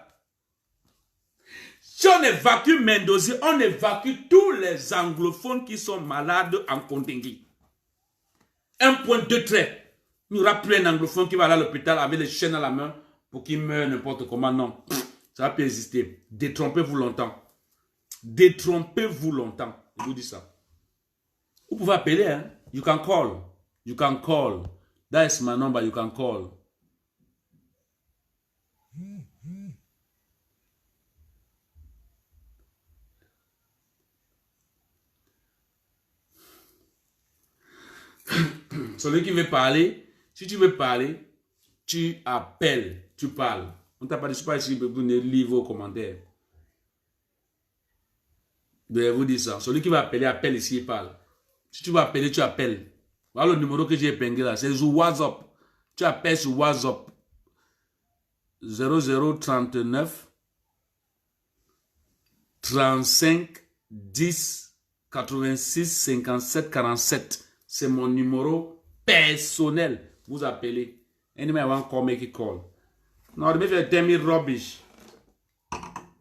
Si on évacue Mendoza, on évacue tous les anglophones qui sont malades en Kontingi. Un point de trait. Il n'y aura plus un anglophone qui va aller à l'hôpital avec les chaînes à la main pour qu'il meure n'importe comment. Non, ça va plus exister. Détrompez-vous longtemps. Détrompez-vous longtemps. Je vous dis ça. Vous pouvez appeler, hein. You can call. You can call. That is my number. You can call. Celui qui veut parler, si tu veux parler, tu appelles, tu parles. On t'a pas dit, je ne sais pas si vous venez lire vos commentaires. Je vais vous dire ça. Celui qui va appeler, appelle ici et parle. Si tu vas appeler, tu appelles. Voilà le numéro que j'ai épinglé là. C'est sur WhatsApp. Tu appelles sur WhatsApp. 0039 35 10 86 57 47. C'est mon numéro personnel. Vous appelez. Anybody want to call, make a call. Now, the people tell me rubbish.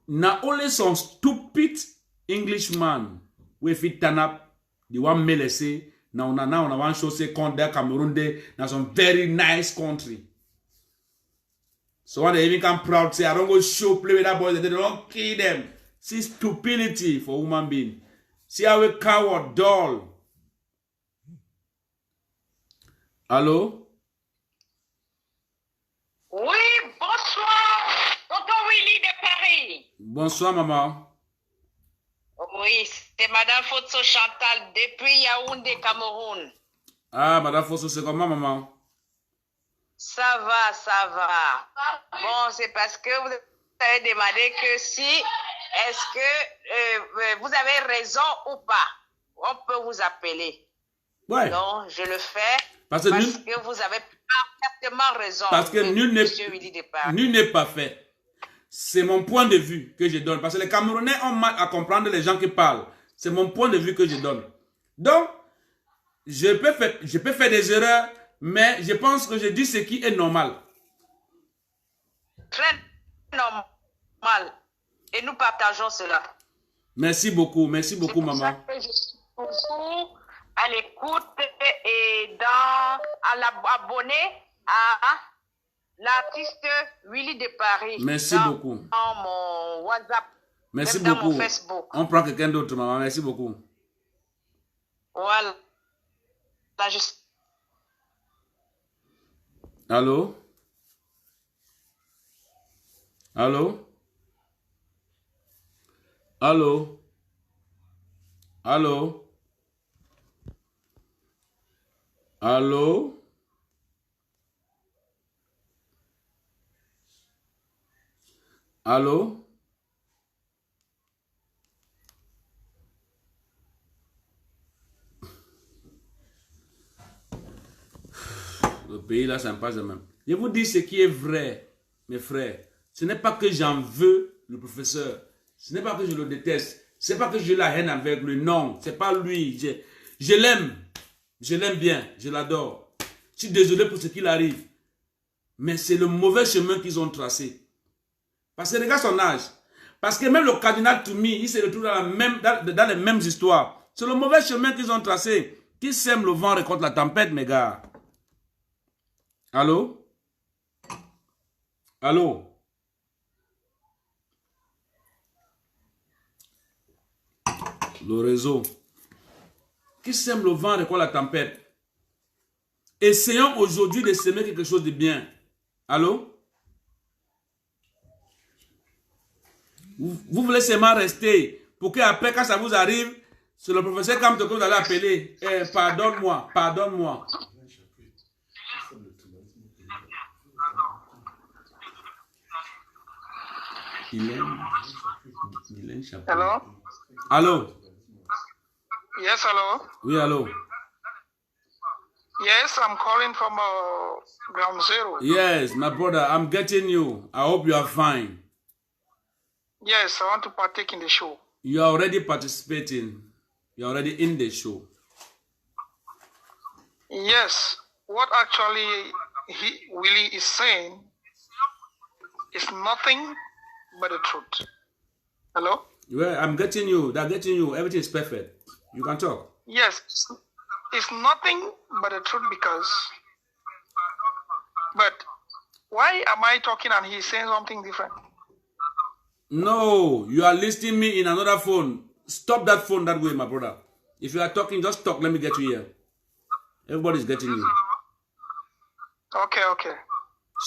Now, only some stupid Englishman with it turn up. The one me say, now, I want to show say, Cameroon, now some very nice country. So when they even come proud, say, I don't go show play with that boy, they don't kill them. See stupidity for human being. See how a coward, dull. Allô? Oui, bonsoir, tonton Willy de Paris. Bonsoir, maman. Oui, c'est Madame Fosso Chantal depuis Yaoundé, Cameroun. Ah, Madame Fosso, c'est comment, maman? Ça va, ça va. Bon, c'est parce que vous avez demandé que si, est-ce que vous avez raison ou pas? On peut vous appeler. Ouais. Donc, je le fais parce que vous avez parfaitement raison. Parce que nul n'est pas fait. C'est mon point de vue que je donne. Parce que les Camerounais ont mal à comprendre les gens qui parlent. C'est mon point de vue que je donne. Donc, je peux faire des erreurs, mais je pense que je dis ce qui est normal. Très normal. Et nous partageons cela. Merci beaucoup, maman. C'est pour ça que je suis toujours à l'écoute et abonné à l'artiste Willy de Paris. Merci beaucoup. Dans mon WhatsApp. Merci même beaucoup. Dans mon Facebook. On prend quelqu'un d'autre, maman. Merci beaucoup. Voilà. Là, Allô? Allô? Allô? Allô? Allô? Allô? Le pays là, ça ne passe même. Je vous dis ce qui est vrai, mes frères. Ce n'est pas que j'en veux le professeur. Ce n'est pas que je le déteste. Ce n'est pas que j'ai la haine avec lui. Non, c'est pas lui. Je l'aime. Je l'aime bien. Je l'adore. Je suis désolé pour ce qu'il arrive. Mais c'est le mauvais chemin qu'ils ont tracé. Parce que regarde son âge. Parce que même le cardinal Toumi, il se retrouve dans les mêmes histoires. C'est le mauvais chemin qu'ils ont tracé. Qui sème le vent récolte la tempête, mes gars. Allô? Allô? Le réseau. Qui sème le vent récolte la tempête. Essayons aujourd'hui de semer quelque chose de bien. Allô? Vous voulez seulement rester pour qu'après, quand ça vous arrive, c'est le professeur Kamto que vous allez appeler. Pardonne-moi, pardonne-moi. Il est un chapeau. Hello? Allô? Yes, hello? Oui, allô? Yes, I'm calling from Ground Zero. Yes, my brother, I'm getting you. I hope you are fine. Yes, I want to partake in the show. You are already participating. You are already in the show. Yes, what actually Willie is saying is nothing but the truth. Hello? Well, I'm getting you. They're getting you. Everything is perfect. You can talk. Yes, it's nothing but the truth because... But why am I talking and he's saying something different? No, you are listening me in another phone. Stop that phone that way, my brother. If you are talking, just talk. Let me get you here. Everybody's getting you. Okay, okay.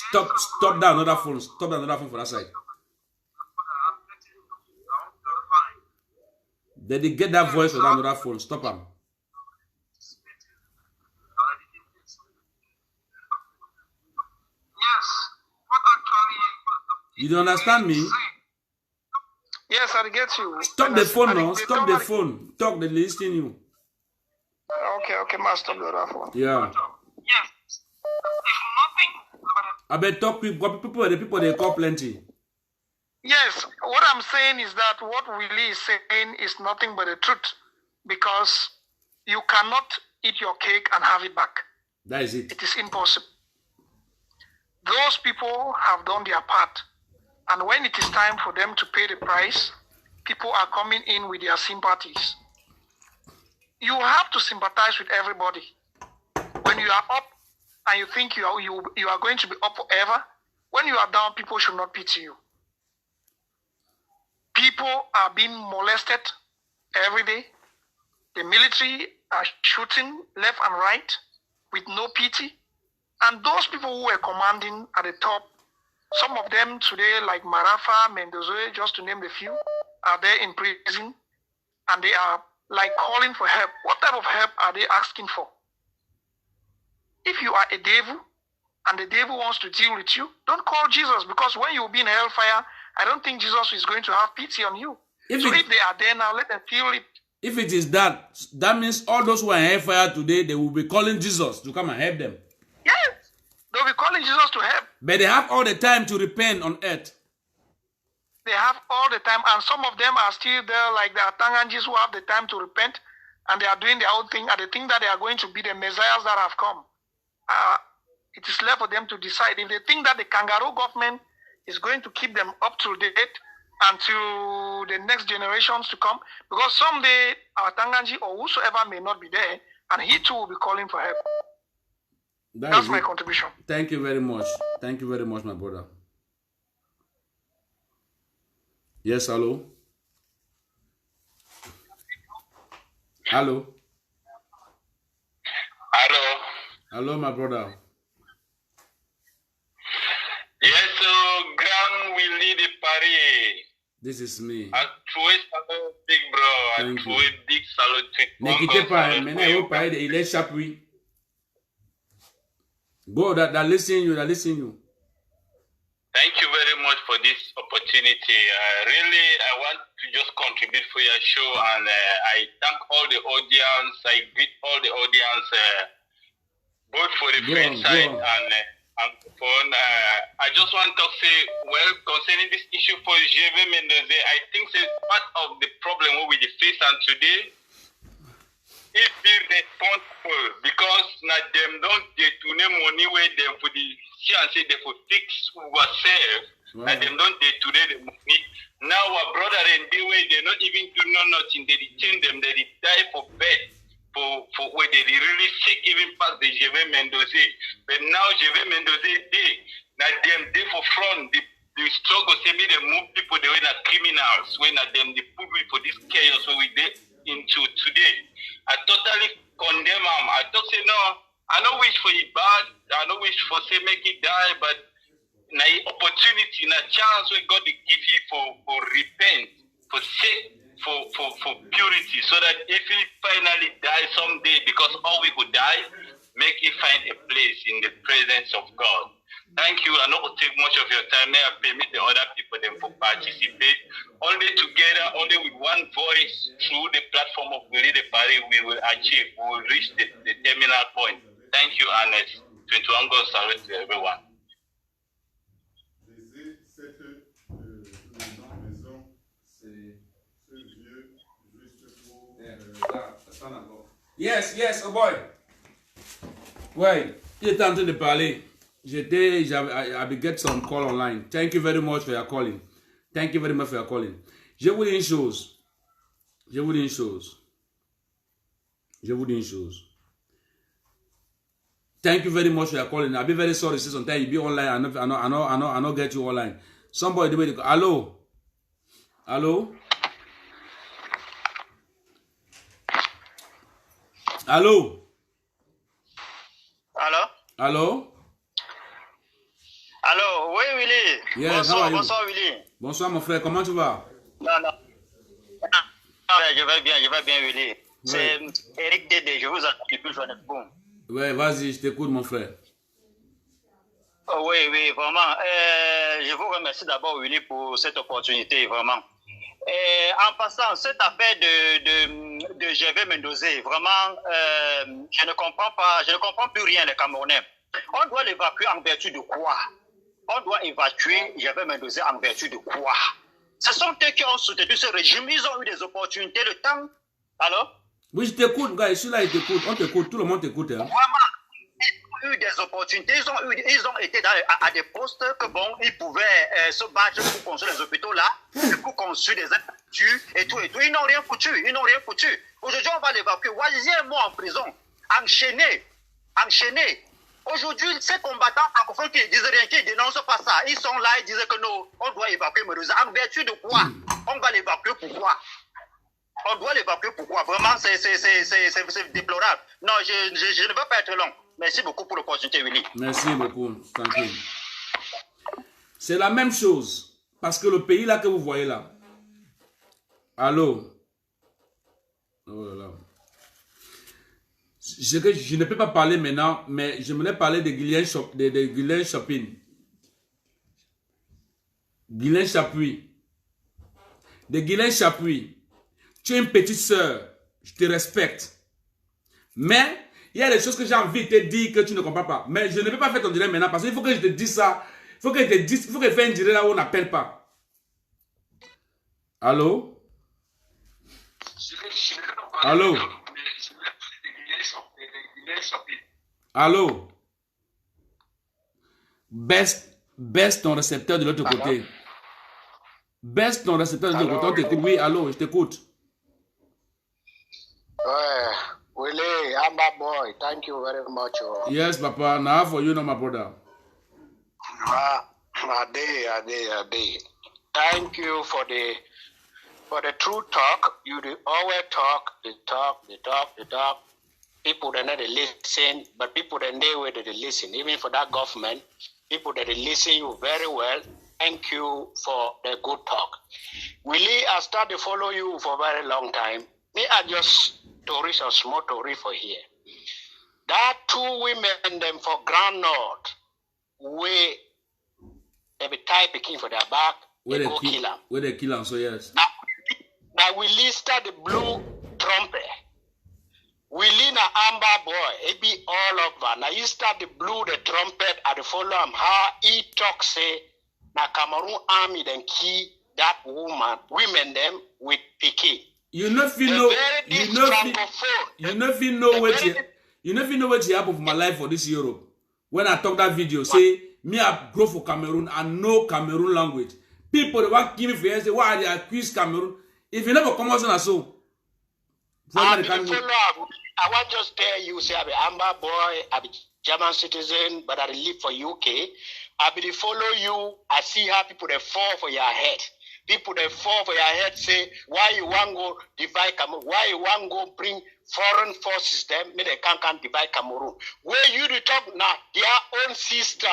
Stop that another phone. Stop that another phone for that side. Then they get that voice for that another phone. Stop them. Yes, what actually... You don't understand me? Yes, I get you. Stop the phone now. Stop the phone. Talk, they listen you. Okay, okay, must stop the other phone. Yeah. Yes. It's nothing but I bet talk the people they call plenty. yes, what I'm saying is that what Willie is saying is nothing but the truth because you cannot eat your cake and have it back. That is it. It is impossible. Those people have done their part. And when it is time for them to pay the price, people are coming in with their sympathies. You have to sympathize with everybody. When you are up and you think you are going to be up forever, when you are down, people should not pity you. People are being molested every day. The military are shooting left and right with no pity. And those people who were commanding at the top, some of them today, like Marafa, Mendoza, just to name a few, are there in prison and they are like calling for help. What type of help are they asking for? If you are a devil and the devil wants to deal with you, don't call Jesus because when you'll be in hellfire, I don't think Jesus is going to have pity on you. If they are there now, let them feel it. If it is that, that means all those who are in hellfire today, they will be calling Jesus to come and help them. Yes, they'll be calling Jesus to help. But they have all the time to repent on earth. They have all the time, and some of them are still there, like the Atanganjis who have the time to repent, and they are doing their own thing, and they think that they are going to be the messiahs that have come. It is left for them to decide. If they think that the kangaroo government is going to keep them up to date until the next generations to come, because someday our Tanganji or whosoever may not be there, and he too will be calling for help. That's my contribution. Thank you very much. Thank you very much, my brother. Yes, hello? Hello? Hello? Hello, my brother. Yes, Grand will lead the party. This is me. Big bro. Thank you. Big salute. Ne quittez pas, maintenant il parle, il est chapeau. Go, that listen you, that listen you. Thank you very much for this opportunity. Really, I want to just contribute for your show, and I thank all the audience. I greet all the audience, both for the French side phone. I just want to say, well, concerning this issue for JV Mendoza, I think it's part of the problem we face and today. It be responsible because now them don't detourne money where them for the chance they for fix ourselves. And them don't detourne the money. Now our brother and they way they not even do nothing. They retain them. They die for bed for where they really sick even past the JV Mendoza. But now JV Mendoza day now them they for front the struggle say me they move people they were not criminals when them they put me for this chaos where we did into today. I totally condemn him. I don't say no. I don't wish for it bad. I don't wish for say make it die, but na opportunity, na chance where God will give you for repent, for sake, for purity, so that if he finally die someday, because all we could die, make it find a place in the presence of God. Thank you. I not going to take much of your time. May I permit the other people them to participate. Only together, only with one voice through the platform of Willie the Party, we will achieve, we will reach the terminal point. Thank you, Ernest. 21 God salute to everyone. Yes, oh boy. Ouais, il était en train de parler. I will get some call online. Thank you very much for your calling. Thank you very much for your calling. Je vous dis une chose. Thank you very much for your calling. I'll be very sorry since sometimes you be online. I not get you online. Somebody do it. Hello. Hello. Hello. Hello. Hello. Allô, oui, Willy. Yes, bonsoir, Willy. Bonsoir, mon frère. Comment tu vas? Non. Je vais bien, Willy. Ouais. C'est Eric Dédé, je vous attends depuis Johannesburg. Oui, vas-y, je t'écoute, mon frère. Oh, oui, vraiment. Je vous remercie d'abord, Willy, pour cette opportunité, vraiment. En passant, cette affaire de JV Mendoza, vraiment, je ne comprends plus rien, les Camerounais. On doit l'évacuer en vertu de quoi? On doit évacuer JV Mendoza en vertu de quoi? Ce sont eux qui ont soutenu ce régime. Ils ont eu des opportunités, le temps. Alors? Oui, je t'écoute, gars. Je suis là, il t'écoute. On t'écoute. Tout le monde t'écoute. Hein. Vraiment. Ils ont eu des opportunités. Ils ont été à des postes que bon, ils pouvaient se battre pour construire les hôpitaux là, pour construire des instituts et tout. Ils n'ont rien foutu. Aujourd'hui, on va l'évacuer. Wazir est mort en prison. Enchaîné. Aujourd'hui, ces combattants francophones qui ne disent rien, qui ne dénoncent pas ça, ils sont là, ils disent que non, on doit évacuer Mendoza. En vertu de quoi? On va l'évacuer pourquoi? On doit l'évacuer pourquoi? Vraiment, c'est déplorable. Non, je ne veux pas être long. Merci beaucoup pour l'opportunité, Willy. Merci beaucoup, tranquille. C'est la même chose. Parce que le pays là que vous voyez là. Allô? Oh là là. Je ne peux pas parler maintenant, mais je voulais parler de Guylaine Chapin. Guylaine Chapuis. De Guylaine Chapuis. Tu es une petite sœur. Je te respecte. Mais, il y a des choses que j'ai envie de te dire que tu ne comprends pas. Mais je ne peux pas faire ton direct maintenant parce qu'il faut que je te dise ça. Il faut que je fasse un direct là où on n'appelle pas. Allô? Allô? Allô? Baisse ton récepteur de l'autre côté. Baisse ton récepteur de l'autre côté. On t'écoute. Oui, allô, je t'écoute. Willie, I'm my boy. Thank you very much. Yes, Papa. Now for you, no, my brother. A day. Thank you for the true talk. You always talk. People that they listen, but people that they listen. Even for that government, people that they listen you very well. Thank you for the good talk. Willie, I started to follow you for a very long time. Me, I just a small story for here. That two women them for Grand North, we they tie picking for their back, they go kill them. Where they kill them, so yes. Now we listed the blue trumpet. Willie na Amber boy, it be all over. Now you start to blow the trumpet and the follow him how he talk say na Cameroon army then key that women them with Piquet. You never know what happened for my life for this Europe. When I talk that video, say me I grow for Cameroon and know Cameroon language. People they want give me for say why they accuse Cameroon. If you never come out on so. I want to just tell you, say, I'm an Amber boy, I'm a German citizen, but I live for UK. I will follow you. I see how people they fall for your head. People they fall for your head say, why you want to go divide Cameroon? Why you want to go bring foreign forces them? Me they can't divide Cameroon. Where you to talk now, their own sister,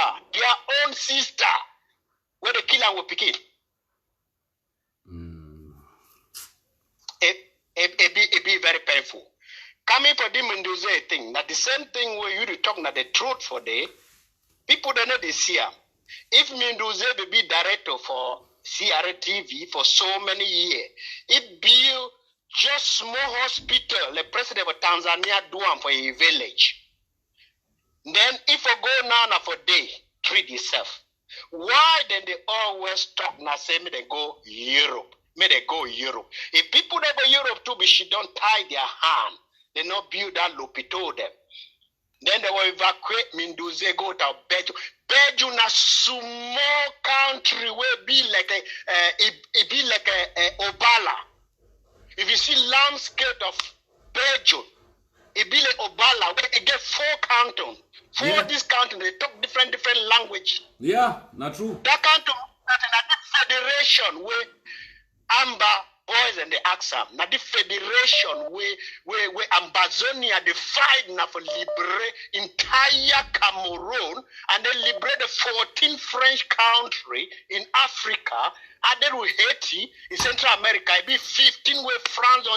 where they kill and we pick it. It be very painful. Coming for them and do say thing. Now the same thing where you to talk now the truth for day. People don't know they see him. If Mendoza be director for CRTV for so many years, it be just small hospital. The president of Tanzania do one for a village. Then if I go now for day, treat yourself. Why then they always talk now say me they go Europe? May they go Europe. If people never go Europe too, but she don't tie their hand. They not build that Lopito them. Then they will evacuate Mendoza, go to Belgium. Belgium is a small country where be like a Obala. If you see landscape of Belgium, it be like Obala, where they get 4 cantons. This canton, they talk different language. Yeah, not true. That canton, that in a federation where Amber boys and the Axam. Now the federation where Ambazonia they fight now for liberate entire Cameroon and they liberate the 14 French country in Africa and then with Haiti in Central America. It be 15 where France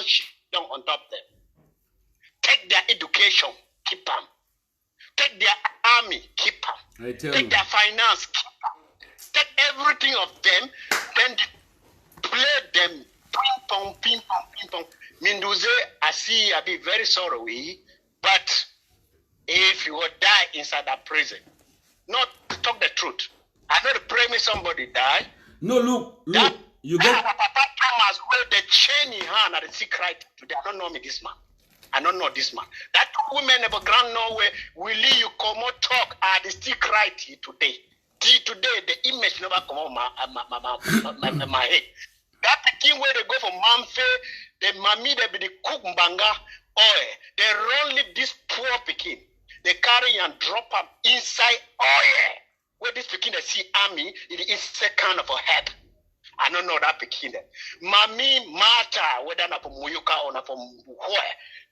on top them. Take their education, keep them. Take their army, keep them. Take their finance, keep them. Take everything of them, then play them. Ping pong. Mendoza, I see, I be very sorry, but if you will die inside that prison, not talk the truth. I know the pray me somebody die. No, look, you get. Papa Thomas where the chain in hand at the secret today. I don't know me this man. I don't know this man. That women of Grand Norway will leave you come out talk at the secret today. Today the image never come on my head. That Peking where they go for Mamfe, the mommy they be the cook mbanga oil. They run leave this poor Peking. They carry and drop them inside oil. Where this Peking they see army, it is second of a head. I don't know that Peking there. Mami Mata, whether not from Muyuka or not from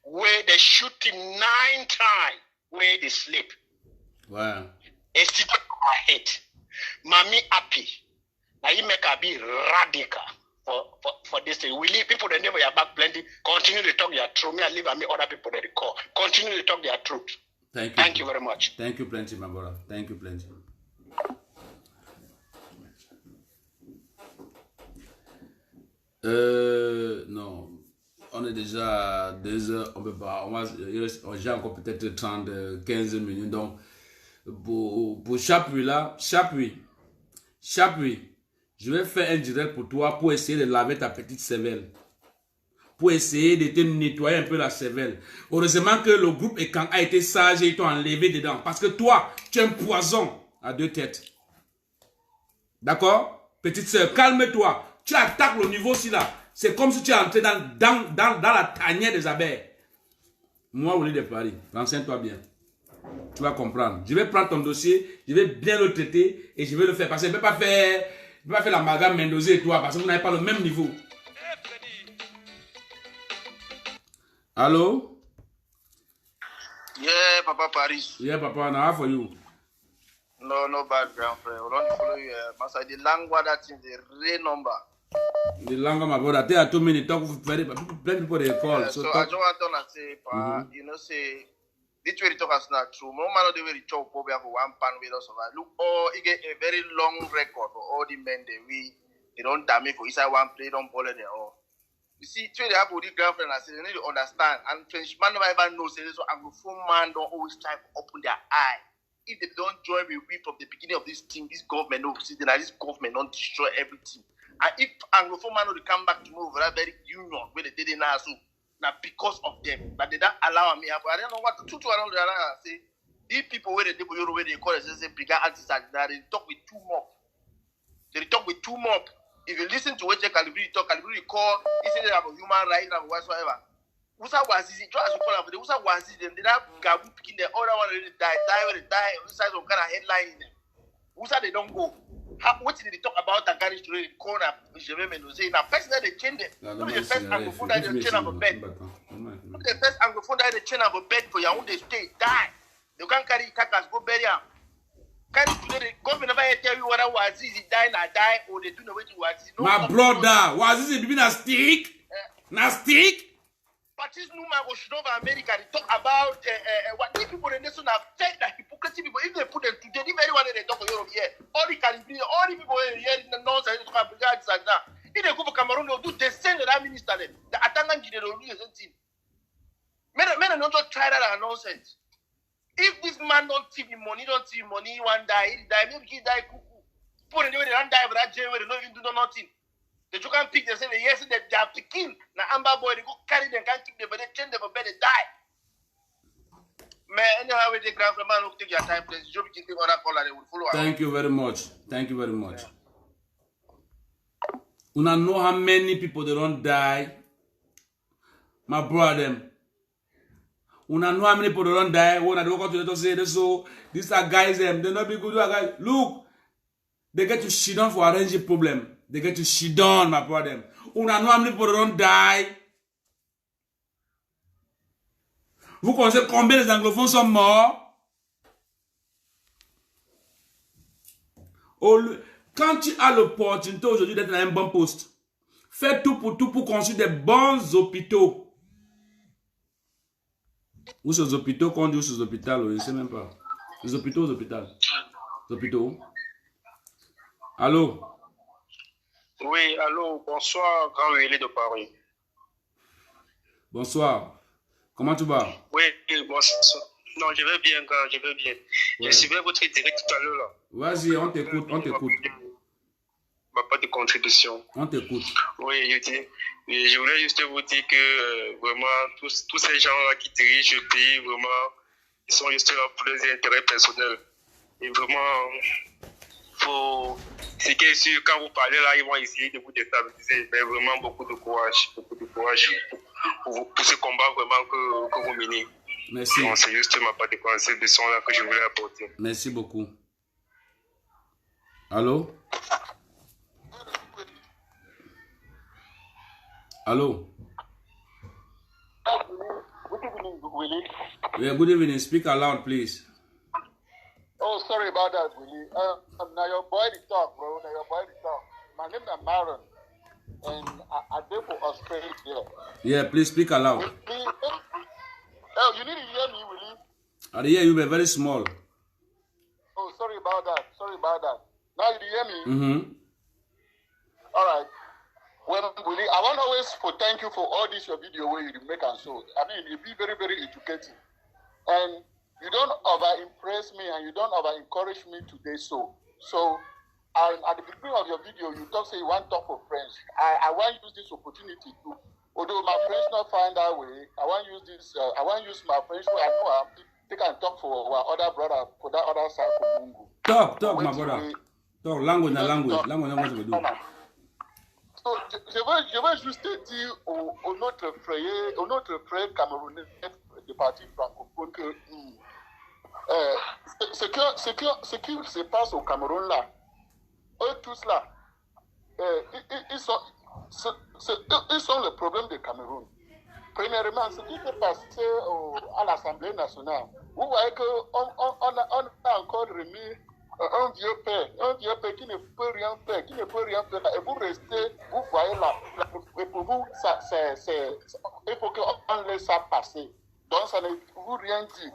where they shoot him 9 times where they sleep. Wow. It's still my head. Mami happy. Now you make a be radical. For this thing. We leave people that never have back plenty. Continue to talk their truth. Me, I leave and me other people that they call. Continue to talk their truth. Thank you. Thank you very much. Thank you plenty, my brother. Thank you plenty. Non. On est déjà 2 heures. On peut pas. J'ai encore peut-être 30, 15 minutes. Donc, pour Chapuis là, Chapuis. Je vais faire un direct pour toi pour essayer de laver ta petite cervelle. Pour essayer de te nettoyer un peu la cervelle. Heureusement que le groupe Ekan a été sage et ils t'ont enlevé dedans. Parce que toi, tu es un poison à 2 têtes. D'accord? Petite sœur, calme-toi. Tu attaques le niveau aussi là. C'est comme si tu es entré dans la tanière des abeilles. Moi, au lieu de Paris, renseigne-toi bien. Tu vas comprendre. Je vais prendre ton dossier, je vais bien le traiter et je vais le faire. Parce que je ne peux pas faire l'amalgame Mendoza et toi parce que vous n'avez pas le même niveau. Allô? Yeah, Papa Paris. Yeah, Papa, now how for you? No bad, grandfriend. We don't follow you. Master, the language that is the real number. The language, my brother. There are too many talk. Plenty people they call. Yeah, so I just want to say, you know, say. This way talk is not true. No matter the way the talk over for one pan with us. Look, he get a very long record for all the men they don't damage for inside one play, don't ball it all. You see, two have with the girlfriend, I said, they need to understand. And French man never ever knows, so Anglophone man don't always try to open their eye. If they don't join me from the beginning of this thing, this government don't see that this government don't destroy everything. And if Anglophone man will come back tomorrow for that very union where they did it now, so now because of them, but they don't allow me. I don't know what to do. I don't say these people where they call it, they brigade anti-stat, they talk with too much. They talk with too much. If you listen to what Calibri talk, Calibri call, he said about human rights and whatsoever. Usa was easy, just to call up, Usa was easy, then they have Gabu picking the other one, die, inside some kind of headline in them. Usa they don't go. What did they talk about the garage to the corner? Now, first they change it. The first Anglophone that they chain up a bed. The first Anglophone that they chain up a bed for your own state, die. You can't carry carcass, go bury them. Can the government never tell you whether Wazizi die or die or they do the way to Wazizi? No, my brother, Wazizi be a stick? Na stick? But this new man was over America. They talk about what these people in the nation are fake, like hypocrisy people. If they put them today, if anyone they talk about Europe here, all the Caribbean, all the people here in the north side, like that. If they go for Cameroon, they'll do the same to that minister. The Atangan they'll do the same thing. Men don't just try that nonsense. If this man don't see money, he one die, maybe he die cuckoo. Put in the way they don't die for that jail where they don't even do nothing. They you can pick, they say, yes, they are picking. Now, Amber boy, they go carry them, can't keep them, but they change them for bed, they die. Man, anyhow, we take grand man who take your time, please. You can take other caller, they will follow. Thank you very much. Thank you very much. You know how many people they don't die? My brother. You know how many people they don't die? When I don't go to say this, so these are guys, them, they not be good guys. Look, they get to shit on for arrange a problem. They get to shit down, my brother. You know how many people they don't die? Vous connaissez combien les anglophones sont morts? Quand tu as l'opportunité aujourd'hui d'être dans un bon poste, fais tout pour construire des bons hôpitaux. Où sont les hôpitaux qu'on dit où sont les hôpitaux? Je ne sais même pas. Les hôpitaux, les hôpitaux. Les hôpitaux. Allô? Oui, allô, bonsoir, Grand Huilé de Paris. Bonsoir. Comment tu vas? Oui, bonsoir. Non, je vais bien, je vais bien. Ouais. Je suivais votre direct tout à l'heure là. Vas-y, on t'écoute, on t'écoute. Pas de contribution. On t'écoute. Oui, je voulais juste vous dire que vraiment, tous ces gens-là qui dirigent le pays, vraiment, ils sont juste là pour leurs intérêts personnels. Et vraiment, ce qui est sûr, quand vous parlez là, ils vont essayer de vous déstabiliser. Mais vraiment, beaucoup de courage pour ce combat vraiment que vous menez. Merci. Donc, c'est juste ma part de contribution là que je voulais apporter. Merci beaucoup. Allô? Allô? Good evening, Willie. Yeah, good evening. Speak aloud, please. Oh, sorry about that, Willie. Now your boy the talk, bro. Now your boy the talk. My name is Maron, and I live for Australia. Yeah, please speak aloud. Oh, you need to hear me, Willie. I hear you, but very small. Oh, sorry about that. Sorry about that. Now you hear me? Mm-hmm. All right. Well, Willie, I want always to thank you for all this your video where you make and so. I mean, you be very, very educative. And you don't over-impress me and you don't over-encourage me today so. So, at the beginning of your video, you say you want to talk for friends. I want to use this opportunity to, although my friends not find that way, I want to use this, I want to use my friends who I know they can talk for our other brother, for that other side of Mungu. Talk, my brother. Talk, language. So, je veux juste dire aux notre frère camerounais du parti francophone que ce qui se passe au Cameroun là, eux tous là, ils sont le problème du Cameroun. Premièrement, ce qui s'est passé à l'Assemblée nationale, vous voyez qu'on a encore remis un vieux père qui ne peut rien faire, et vous restez, vous voyez là, et pour vous, il faut qu'on laisse ça passer. Donc ça ne vous rien dit.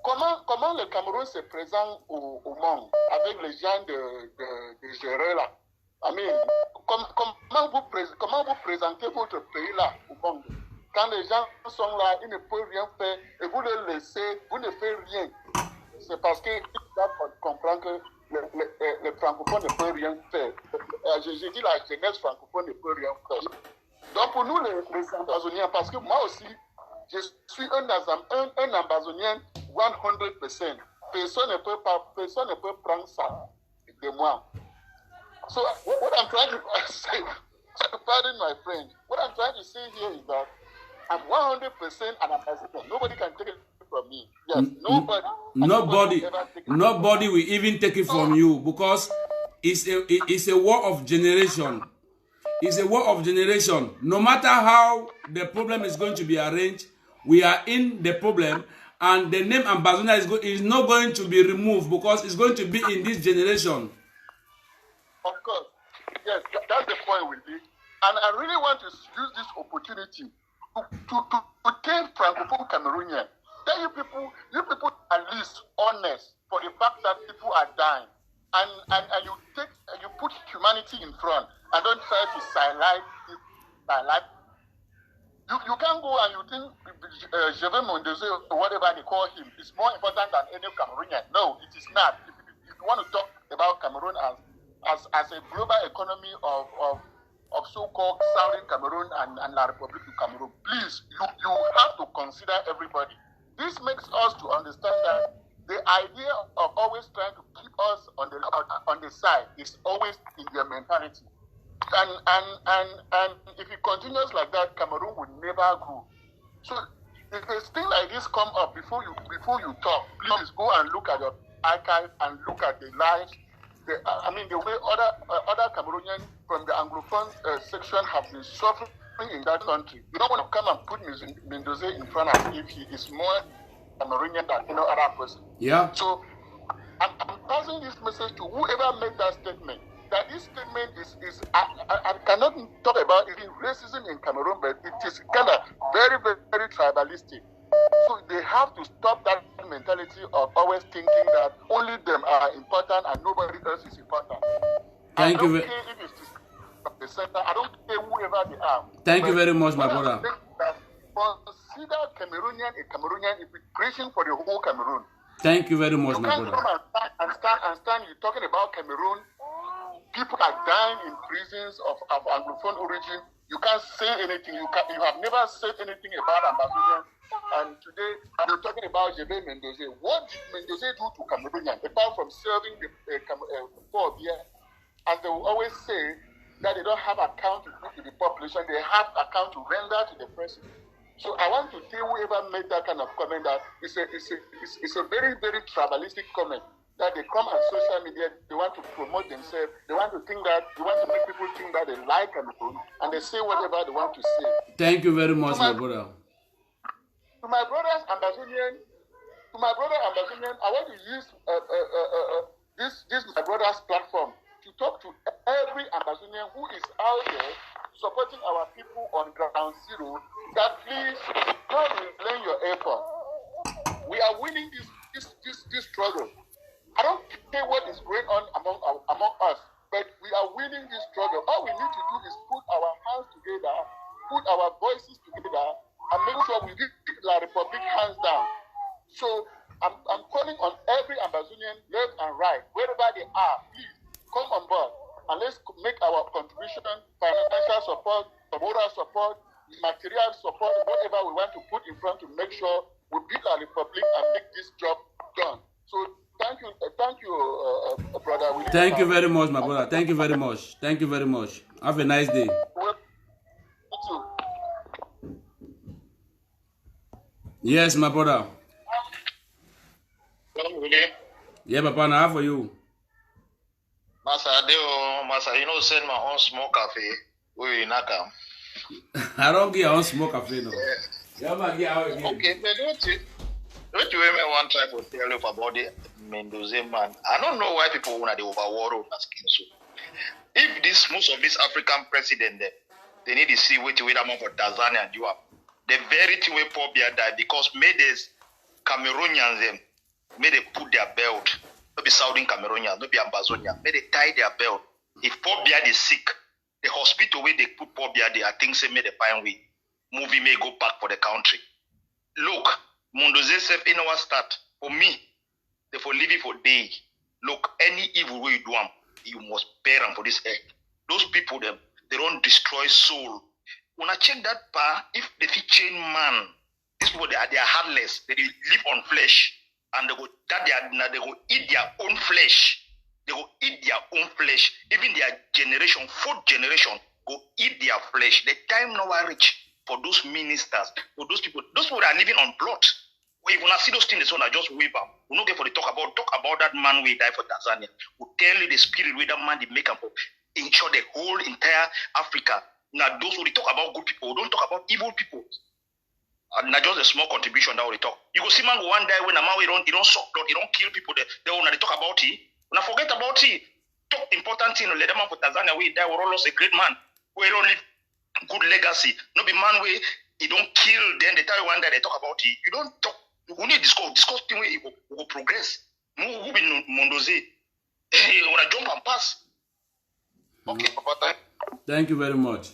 Comment le Cameroun se présente au monde avec les gens de gérer là? I mean, comment vous présentez votre pays là au monde? Quand les gens sont là, ils ne peuvent rien faire et vous les laissez, vous ne faites rien. C'est parce qu'ils doivent comprendre que les francophones ne peuvent rien faire. J'ai dit la jeunesse francophone ne peut rien faire. Donc pour nous les ambazoniens, parce que moi aussi, je suis un ambazonien 100%. Personne ne peut prendre ça de moi. So what I'm trying to say, pardon my friend, what I'm trying to say here is that I'm 100% an ambassador. Nobody can take it from me. Yes, nobody will even take it from you, because it's a war of generation. It's a war of generation. No matter how the problem is going to be arranged, we are in the problem, and the name ambassador is not going to be removed because it's going to be in this generation. Of course. Yes, that's the point with it. And I really want to use this opportunity to tell Francophone Cameroonian, tell you people at least honest for the fact that people are dying. And you put humanity in front and don't try to silence it. You can't go and you think Jeve Mondese or whatever they call him is more important than any Cameroonian. No, it is not. If you want to talk about Cameroon as a global economy of so-called Southern Cameroon and La Republic of Cameroon, please, you have to consider everybody. This makes us to understand that the idea of always trying to keep us on the side is always in their mentality. And if it continues like that, Cameroon will never grow. So if a thing like this come up before you talk, please go and look at your archive and look at the lives. The way other Cameroonians from the Anglophone section have been suffering in that country. You don't want to come and put Mendoza in front as if he is more Cameroonian than any other person. Yeah. So I'm passing this message to whoever made that statement. That this statement is I cannot talk about it in racism in Cameroon, but it is kind of very, very, very tribalistic. So they have to stop that mentality of always thinking that only them are important and nobody else is important. Thank you. I don't care if it's the center. I don't care whoever they are. Thank you very much, my brother. Consider Cameroonian a Cameroonian immigration for the whole Cameroon. Thank you very much, my brother. You can't come and stand. You're talking about Cameroon. People are dying in prisons of Anglophone origin. You can't say anything. You have never said anything about Ambazonian. And today, you're talking about Jeve Mendoza. What did Mendoza do to Cameroonians, apart from serving the 4 years? As they will always say, that they don't have account to give to the population, they have account to render to the president. So I want to tell whoever made that kind of comment that it's a very, very tribalistic comment. That they come on social media, they want to promote themselves, they want to make people think that they like Cameroon, and they say whatever they want to say. Thank you very much, my brother. To my brother Ambazonian, I want to use this my brother's platform to talk to every Ambazonian who is out there supporting our people on ground zero. That please don't relent your effort. We are winning this struggle. I don't care what is going on among us, but we are winning this struggle. All we need to do is put our hands together, put our voices together, and make sure we give La Republic hands down. So I'm calling on every Ambazonian, left and right, wherever they are, please come on board and let's make our contribution, financial support, moral support, material support, whatever we want to put in front to make sure we build La Republic and make this job done. So thank you, brother. Thank you very much, my brother. Thank you very much. Thank you very much. Have a nice day. Well, you too. Yes, my brother. Really? Yeah, Papa, now how for you? Masa, you know, send my own small cafe. We Naka. I don't get on smoke cafe, no. Yeah, man, get out again. Okay, but don't you ever want to try to tell you about the Mendoza man? I don't know why people want to overworld on that skin. So, if most of these African presidents, they need to see what I'm for Tanzania and Europe. The very thing we Paul Biya died because made these Cameroonians them, may they put their belt. Not be Southern Cameroonians, not be Ambazonians. May they tie their belt. If Paul Biya is sick, The hospital where they put poor there, I think say made the fine way. Movie may go back for the country. Look, Mondoze self in our start. For me, they for living for day. Look, any evil way you do them, you must bear them for this earth. Those people, they don't destroy soul. When I check that part, if they fit chain man, these people they are heartless. They live on flesh, and they go eat their own flesh. They go eat their own flesh. Even their generation, fourth generation, go eat their flesh. The time now reach for those ministers, for those people that are living on blood. When I see those things, I just wave up. We don't get for the talk about that man who died for Tanzania. We tell you the spirit where that man they make up for ensure the whole entire Africa. Now those who they talk about good people, don't talk about evil people. And not just a small contribution that we talk. You go see man go one day when a man he don't suck blood, he don't kill people. They want to talk about it. When I forget about it, talk important thing. Let them man for Tanzania we die. We all lost a great man. We don't live good legacy. No be man way he don't kill. Then they tell you one day they talk about it. You don't talk. We need discuss thing where we will progress. Who be Mondoze? You wanna jump and pass? Okay, Papa. Thank you very much.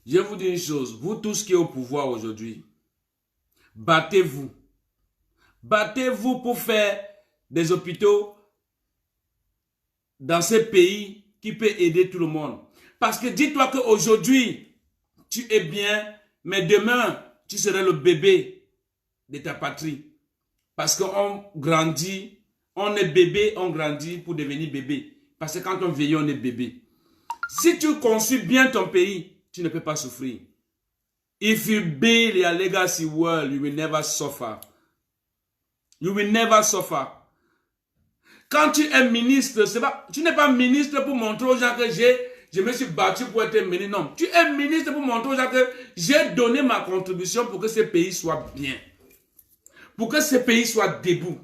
Je vous dis une chose, vous tous qui êtes au pouvoir aujourd'hui, battez-vous. Battez-vous pour faire des hôpitaux dans ce pays qui peut aider tout le monde. Parce que dis-toi qu'aujourd'hui, tu es bien, mais demain, tu seras le bébé de ta patrie. Parce qu'on grandit, on est bébé, on grandit pour devenir bébé. Parce que quand on vieillit, on est bébé. Si tu conçus bien ton pays, tu ne peux pas souffrir. If you build your legacy well, you will never suffer. You will never suffer. Quand tu es ministre, tu n'es pas ministre pour montrer aux gens que je me suis battu pour être ministre. Non, tu es ministre pour montrer aux gens que j'ai donné ma contribution pour que ce pays soit bien. Pour que ce pays soit debout.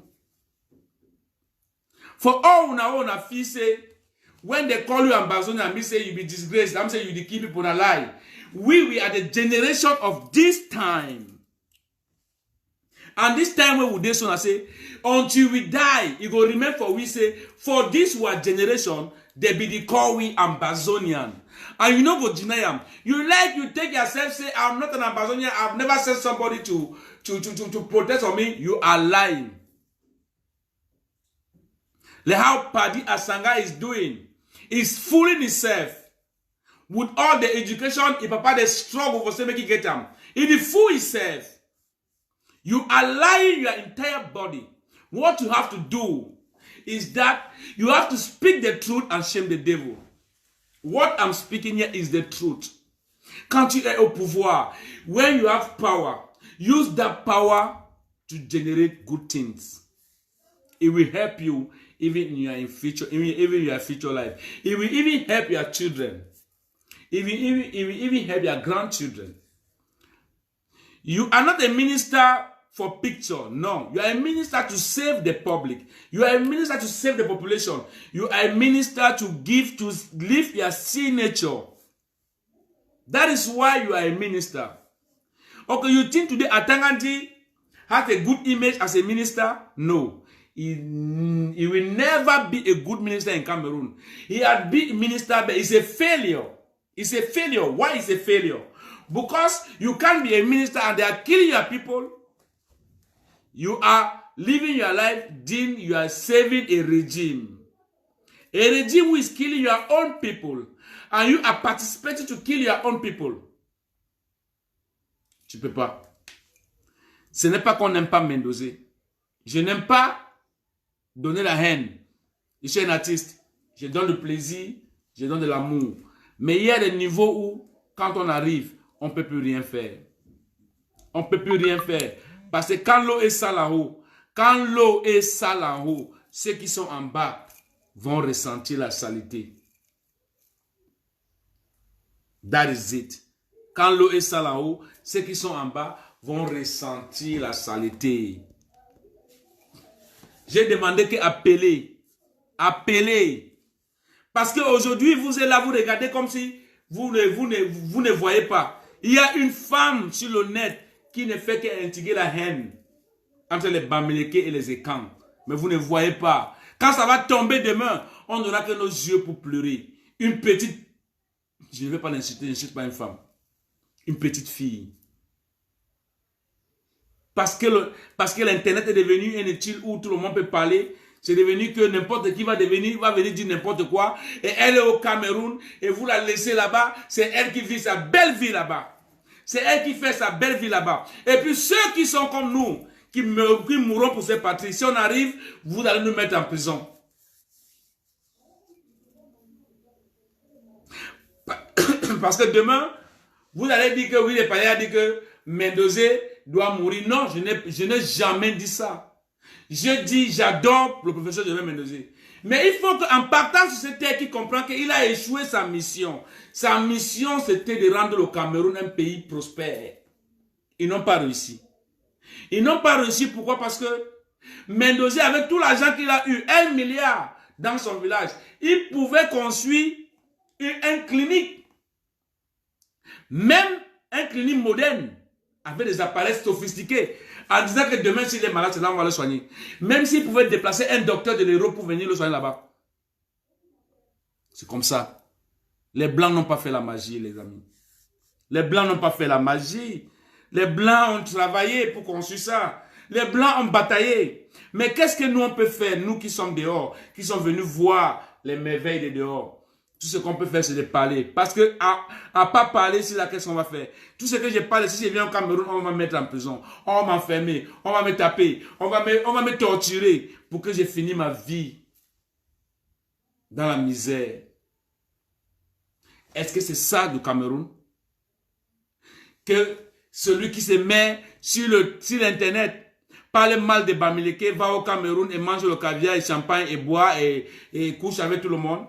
For all una feel say, when they call you ambassador and me say you be disgraced, I'm saying you the keep people alive. We are the generation of this time. And this time when we do so, I say, until we die, it will remain for we say, for this our generation, they be the call we Ambazonian. And you know what deny you take yourself, say, I'm not an Ambazonian, I've never sent somebody to protest on me. You are lying. Like how Paddy Asanga is doing. Is fooling himself with all the education if papa they struggle for make it get him. He fool himself. You are lying your entire body. What you have to do is that you have to speak the truth and shame the devil. What I'm speaking here is the truth. Quand tu es au pouvoir, when you have power, use that power to generate good things. It will help you even in your future, even your future life. It will even help your children. It will even help your grandchildren. You are not a minister for picture. No. You are a minister to save the public. You are a minister to save the population. You are a minister to live your signature. That is why you are a minister. Okay, you think today Atangandi has a good image as a minister? No. He will never be a good minister in Cameroon. He had been a minister, but he's a failure. It's a failure. Why is a failure? Because you can't be a minister and they are killing your people. You are living your life, then you are saving a regime. A regime who is killing your own people. And you are participating to kill your own people. Tu peux pas. Ce n'est pas qu'on n'aime pas Mendoze. Je n'aime pas donner la haine. Je suis un artiste. Je donne le plaisir, je donne de l'amour. Mais il y a des niveaux où, quand on arrive, on ne peut plus rien faire. On ne peut plus rien faire. Parce que quand l'eau est sale en haut, ceux qui sont en bas vont ressentir la saleté. That is it. Quand l'eau est sale en haut, ceux qui sont en bas vont ressentir la saleté. J'ai demandé qu'appeler. Appelez. Parce qu'aujourd'hui, vous êtes là, vous regardez comme si vous ne voyez pas. Il y a une femme sur le net qui ne fait qu'intégrer la haine entre les Bamileke et les Ekans. Mais vous ne voyez pas. Quand ça va tomber demain, on n'aura que nos yeux pour pleurer. Une petite Je ne vais pas l'insulter, je n'insulte pas une femme. Une petite fille. Parce que l'Internet est devenu un outil où tout le monde peut parler. C'est devenu que n'importe qui va venir dire n'importe quoi. Et elle est au Cameroun et vous la laissez là-bas. C'est elle qui vit sa belle vie là-bas. C'est elle qui fait sa belle vie là-bas. Et puis ceux qui sont comme nous, qui mourront pour ces patries, si on arrive, vous allez nous mettre en prison. Parce que demain, vous allez dire que oui, les palais a dit que Mendoza doit mourir. Non, je n'ai jamais dit ça. Je dis, j'adore le professeur Gervais Mendoza. Mais il faut qu'en partant sur cette terre, qu'il comprenne qu'il a échoué sa mission. Sa mission, c'était de rendre le Cameroun un pays prospère. Ils n'ont pas réussi. Ils n'ont pas réussi, pourquoi? Parce que Mendoza, avec tout l'argent qu'il a eu, 1 milliard dans son village, il pouvait construire une clinique. Même un clinique moderne, avec des appareils sophistiqués, en disant que demain, s'il est malade, c'est là on va le soigner. Même s'il pouvait déplacer un docteur de l'Europe pour venir le soigner là-bas. C'est comme ça. Les Blancs n'ont pas fait la magie, les amis. Les Blancs n'ont pas fait la magie. Les Blancs ont travaillé pour construire ça. Les Blancs ont bataillé. Mais qu'est-ce que nous, on peut faire, nous qui sommes dehors, qui sommes venus voir les merveilles de dehors? Tout ce qu'on peut faire, c'est de parler. Parce que à pas parler, c'est là qu'est-ce qu'on va faire. Tout ce que je parle, si je viens au Cameroun, on va me mettre en prison. On va m'enfermer. On va me taper. On va me torturer pour que j'ai fini ma vie dans la misère. Est-ce que c'est ça du Cameroun? Que celui qui se met sur l'internet parle mal de Bamileke, va au Cameroun et mange le caviar et champagne et boit et couche avec tout le monde?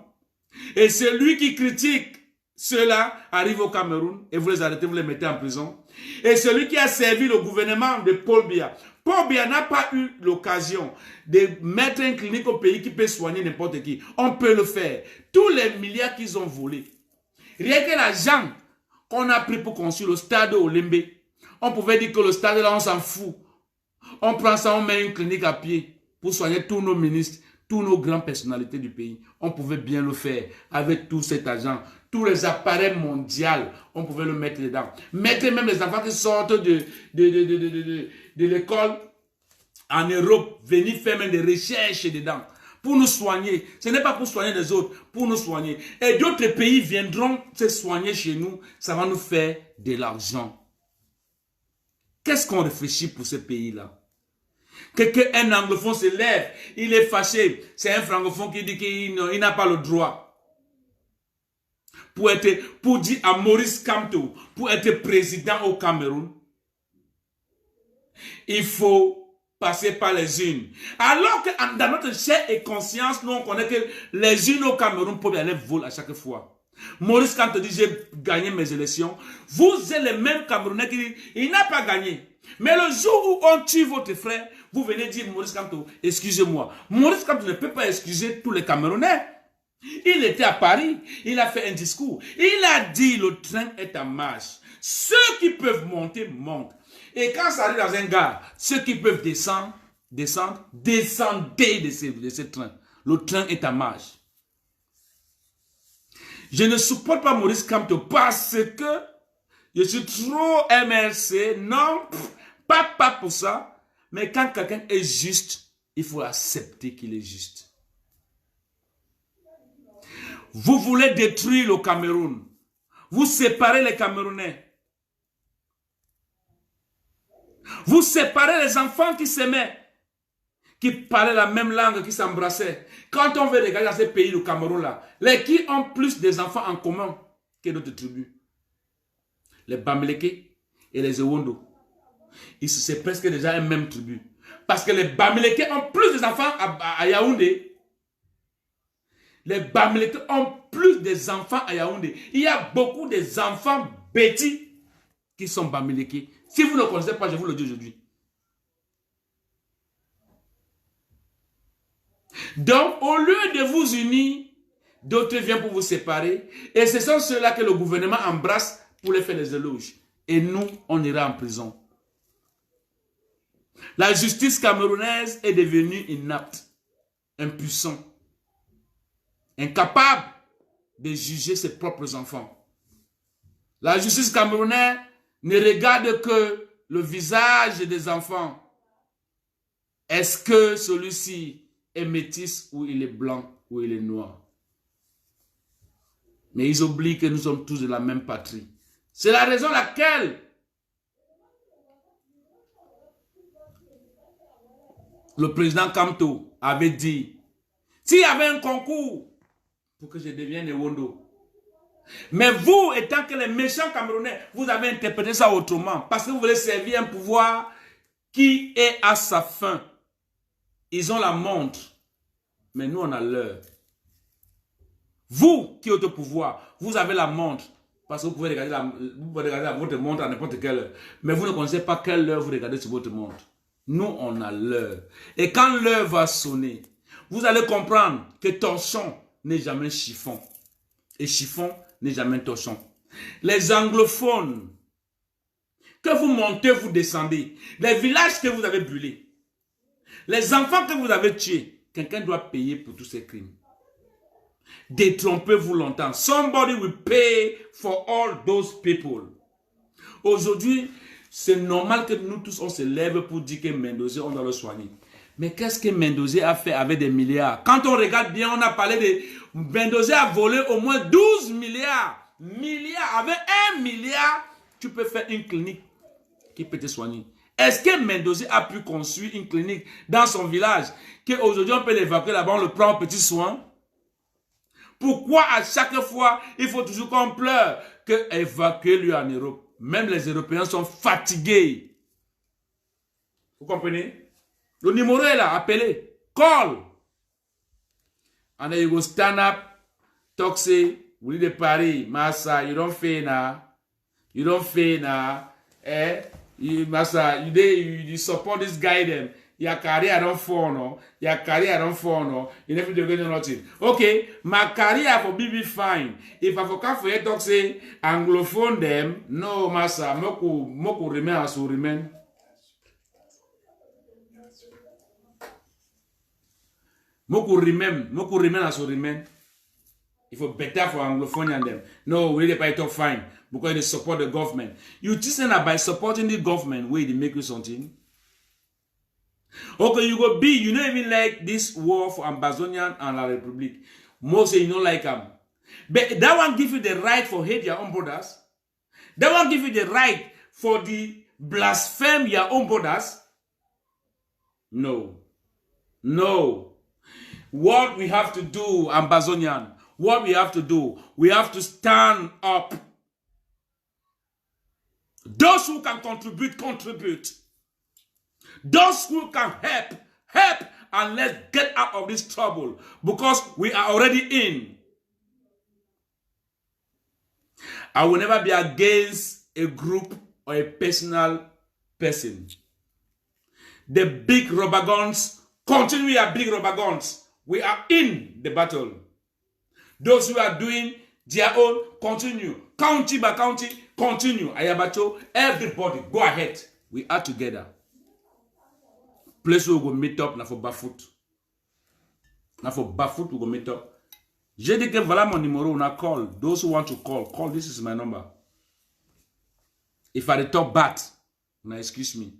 Et celui qui critique cela arrive au Cameroun et vous les arrêtez, vous les mettez en prison. Et celui qui a servi le gouvernement de Paul Biya. Paul Biya n'a pas eu l'occasion de mettre une clinique au pays qui peut soigner n'importe qui. On peut le faire. Tous les milliards qu'ils ont volés. Rien que l'argent qu'on a pris pour construire le stade Olembe. On pouvait dire que le stade là, on s'en fout. On prend ça, on met une clinique à pied pour soigner tous nos ministres. Toutes nos grandes personnalités du pays, on pouvait bien le faire avec tout cet argent. Tous les appareils mondiaux, on pouvait le mettre dedans. Mettre même les enfants qui sortent de l'école en Europe, venir faire même des recherches dedans. Pour nous soigner. Ce n'est pas pour soigner les autres, pour nous soigner. Et d'autres pays viendront se soigner chez nous. Ça va nous faire de l'argent. Qu'est-ce qu'on réfléchit pour ces pays-là? Qu'un anglophone se lève, il est fâché. C'est un francophone qui dit qu'il n'a pas le droit. Pour dire à Maurice Kamto, pour être président au Cameroun, il faut passer par les urnes. Alors que dans notre chair et conscience, nous on connaît que les urnes au Cameroun peuvent aller voler à chaque fois. Maurice Kamto dit, j'ai gagné mes élections. Vous êtes les mêmes Camerounais qui disent, il n'a pas gagné. Mais le jour où on tue votre frère, vous venez dire, Maurice Kamto, excusez-moi. Maurice Kamto ne peut pas excuser tous les Camerounais. Il était à Paris, il a fait un discours. Il a dit, le train est en marche. Ceux qui peuvent monter, montent. Et quand ça arrive dans un gare, ceux qui peuvent descendre, descendez de ce train. Le train est en marche. Je ne supporte pas Maurice Kamto parce que je suis trop MRC. Non, pas pour ça. Mais quand quelqu'un est juste, il faut accepter qu'il est juste. Vous voulez détruire le Cameroun. Vous séparez les Camerounais. Vous séparez les enfants qui s'aimaient, qui parlaient la même langue, qui s'embrassaient. Quand on veut regarder dans ces pays, le Cameroun là, les qui ont plus des enfants en commun que d'autres tribus. Les Bamileke et les Ewondo. C'est presque déjà une même tribu. Parce que les Bamileke ont plus des enfants à Yaoundé. Les Bamileke ont plus des enfants à Yaoundé. Il y a beaucoup des enfants bêtis qui sont Bamileke. Si vous ne connaissez pas, je vous le dis aujourd'hui. Donc, au lieu de vous unir, d'autres viennent pour vous séparer. Et ce sont ceux-là que le gouvernement embrasse pour les faire des éloges. Et nous, on ira en prison. La justice camerounaise est devenue inapte, impuissante, incapable de juger ses propres enfants. La justice camerounaise ne regarde que le visage des enfants. Est-ce que celui-ci est métis ou il est blanc ou il est noir? Mais ils oublient que nous sommes tous de la même patrie. C'est la raison laquelle le président Kamto avait dit, s'il y avait un concours pour que je devienne Ewondo, mais vous, étant que les méchants Camerounais, vous avez interprété ça autrement, parce que vous voulez servir un pouvoir qui est à sa fin. Ils ont la montre, mais nous on a l'heure. Vous qui êtes au pouvoir, vous avez la montre, parce que vous pouvez regarder votre montre à n'importe quelle heure, mais vous ne connaissez pas quelle heure vous regardez sur votre montre. Nous, on a l'heure. Et quand l'heure va sonner, vous allez comprendre que torchon n'est jamais chiffon. Et chiffon n'est jamais torchon. Les anglophones, que vous montez, vous descendez. Les villages que vous avez brûlés. Les enfants que vous avez tués. Quelqu'un doit payer pour tous ces crimes. Détrompez-vous longtemps. Somebody will pay for all those people. Aujourd'hui, c'est normal que nous tous, on se lève pour dire que Mendoza, on doit le soigner. Mais qu'est-ce que Mendoza a fait avec des milliards? Quand on regarde bien, on a parlé de... Mendoza a volé au moins 12 milliards. Avec 1 milliard, tu peux faire une clinique qui peut te soigner. Est-ce que Mendoza a pu construire une clinique dans son village qu'aujourd'hui on peut l'évacuer là-bas, on le prend en petit soin? Pourquoi à chaque fois, il faut toujours qu'on pleure que évacuer lui en Europe? Même les Européens sont fatigués. Vous comprenez? Le numéro est là, appelez. Call. And then you go stand up, talk say, we need the Paris, Massa, you don't fail now. You don't fail now. Massa, you support this guy them. Your career don't fall, no. Your career don't fall, no. You never do nothing. Okay, my career for be fine. If I forget for you talk say anglophone them, no, massa, moku remain as will remain. Moku remain as will remain. If you better for anglophone and them. No, we really talk fine because they support the government. You just say that by supporting the government, where they make you something. Okay, you go B, you don't even like this war for Ambazonian and La Republic. Most say you don't like them. But that one give you the right for hate your own brothers. That one give you the right for the blaspheme your own brothers. No. No. What we have to do, Ambazonian, what we have to do, we have to stand up. Those who can contribute, contribute. Those who can help, and let's get out of this trouble because we are already in. I will never be against a group or a personal person. The big rubber guns, continue your big rubber guns. We are in the battle. Those who are doing their own, continue. County by county, continue. Ayabacho, everybody, go ahead. We are together. Place where we go meet up, na for Bafoot. Na for Bafoot, we go meet up. J'ai dit que voilà mon numéro, on a call. Those who want to call, this is my number. If I talk bad, on excuse me.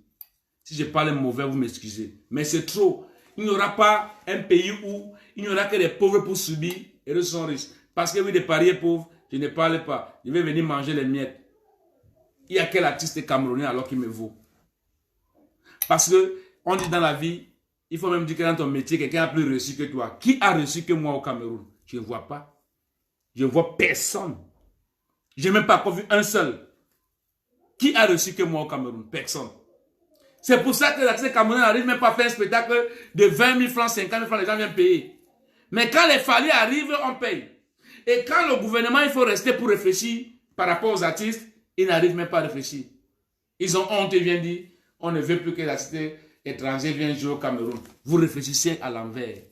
Si je parle mauvais, vous m'excusez. Mais c'est trop. Il n'y aura pas un pays où il n'y aura que des pauvres pour subir et eux sont riches. Parce que oui, des parieurs pauvres, je ne parle pas. Je vais venir manger les miettes. Il y a quel artiste camerounais alors qu'il me vaut? Parce que on dit dans la vie, il faut même dire que dans ton métier, quelqu'un a plus reçu que toi. Qui a reçu que moi au Cameroun? Je ne vois pas. Je ne vois personne. Je n'ai même pas encore vu un seul. Qui a reçu que moi au Cameroun? Personne. C'est pour ça que l'artiste camerounais n'arrive même pas à faire un spectacle de 20 000 francs, 50 000 francs, les gens viennent payer. Mais quand les fallis arrivent, on paye. Et quand le gouvernement, il faut rester pour réfléchir par rapport aux artistes, ils n'arrivent même pas à réfléchir. Ils ont honte et viennent dire, on ne veut plus que l'artiste étranger vienne jouer au Cameroun. Vous réfléchissez à l'envers.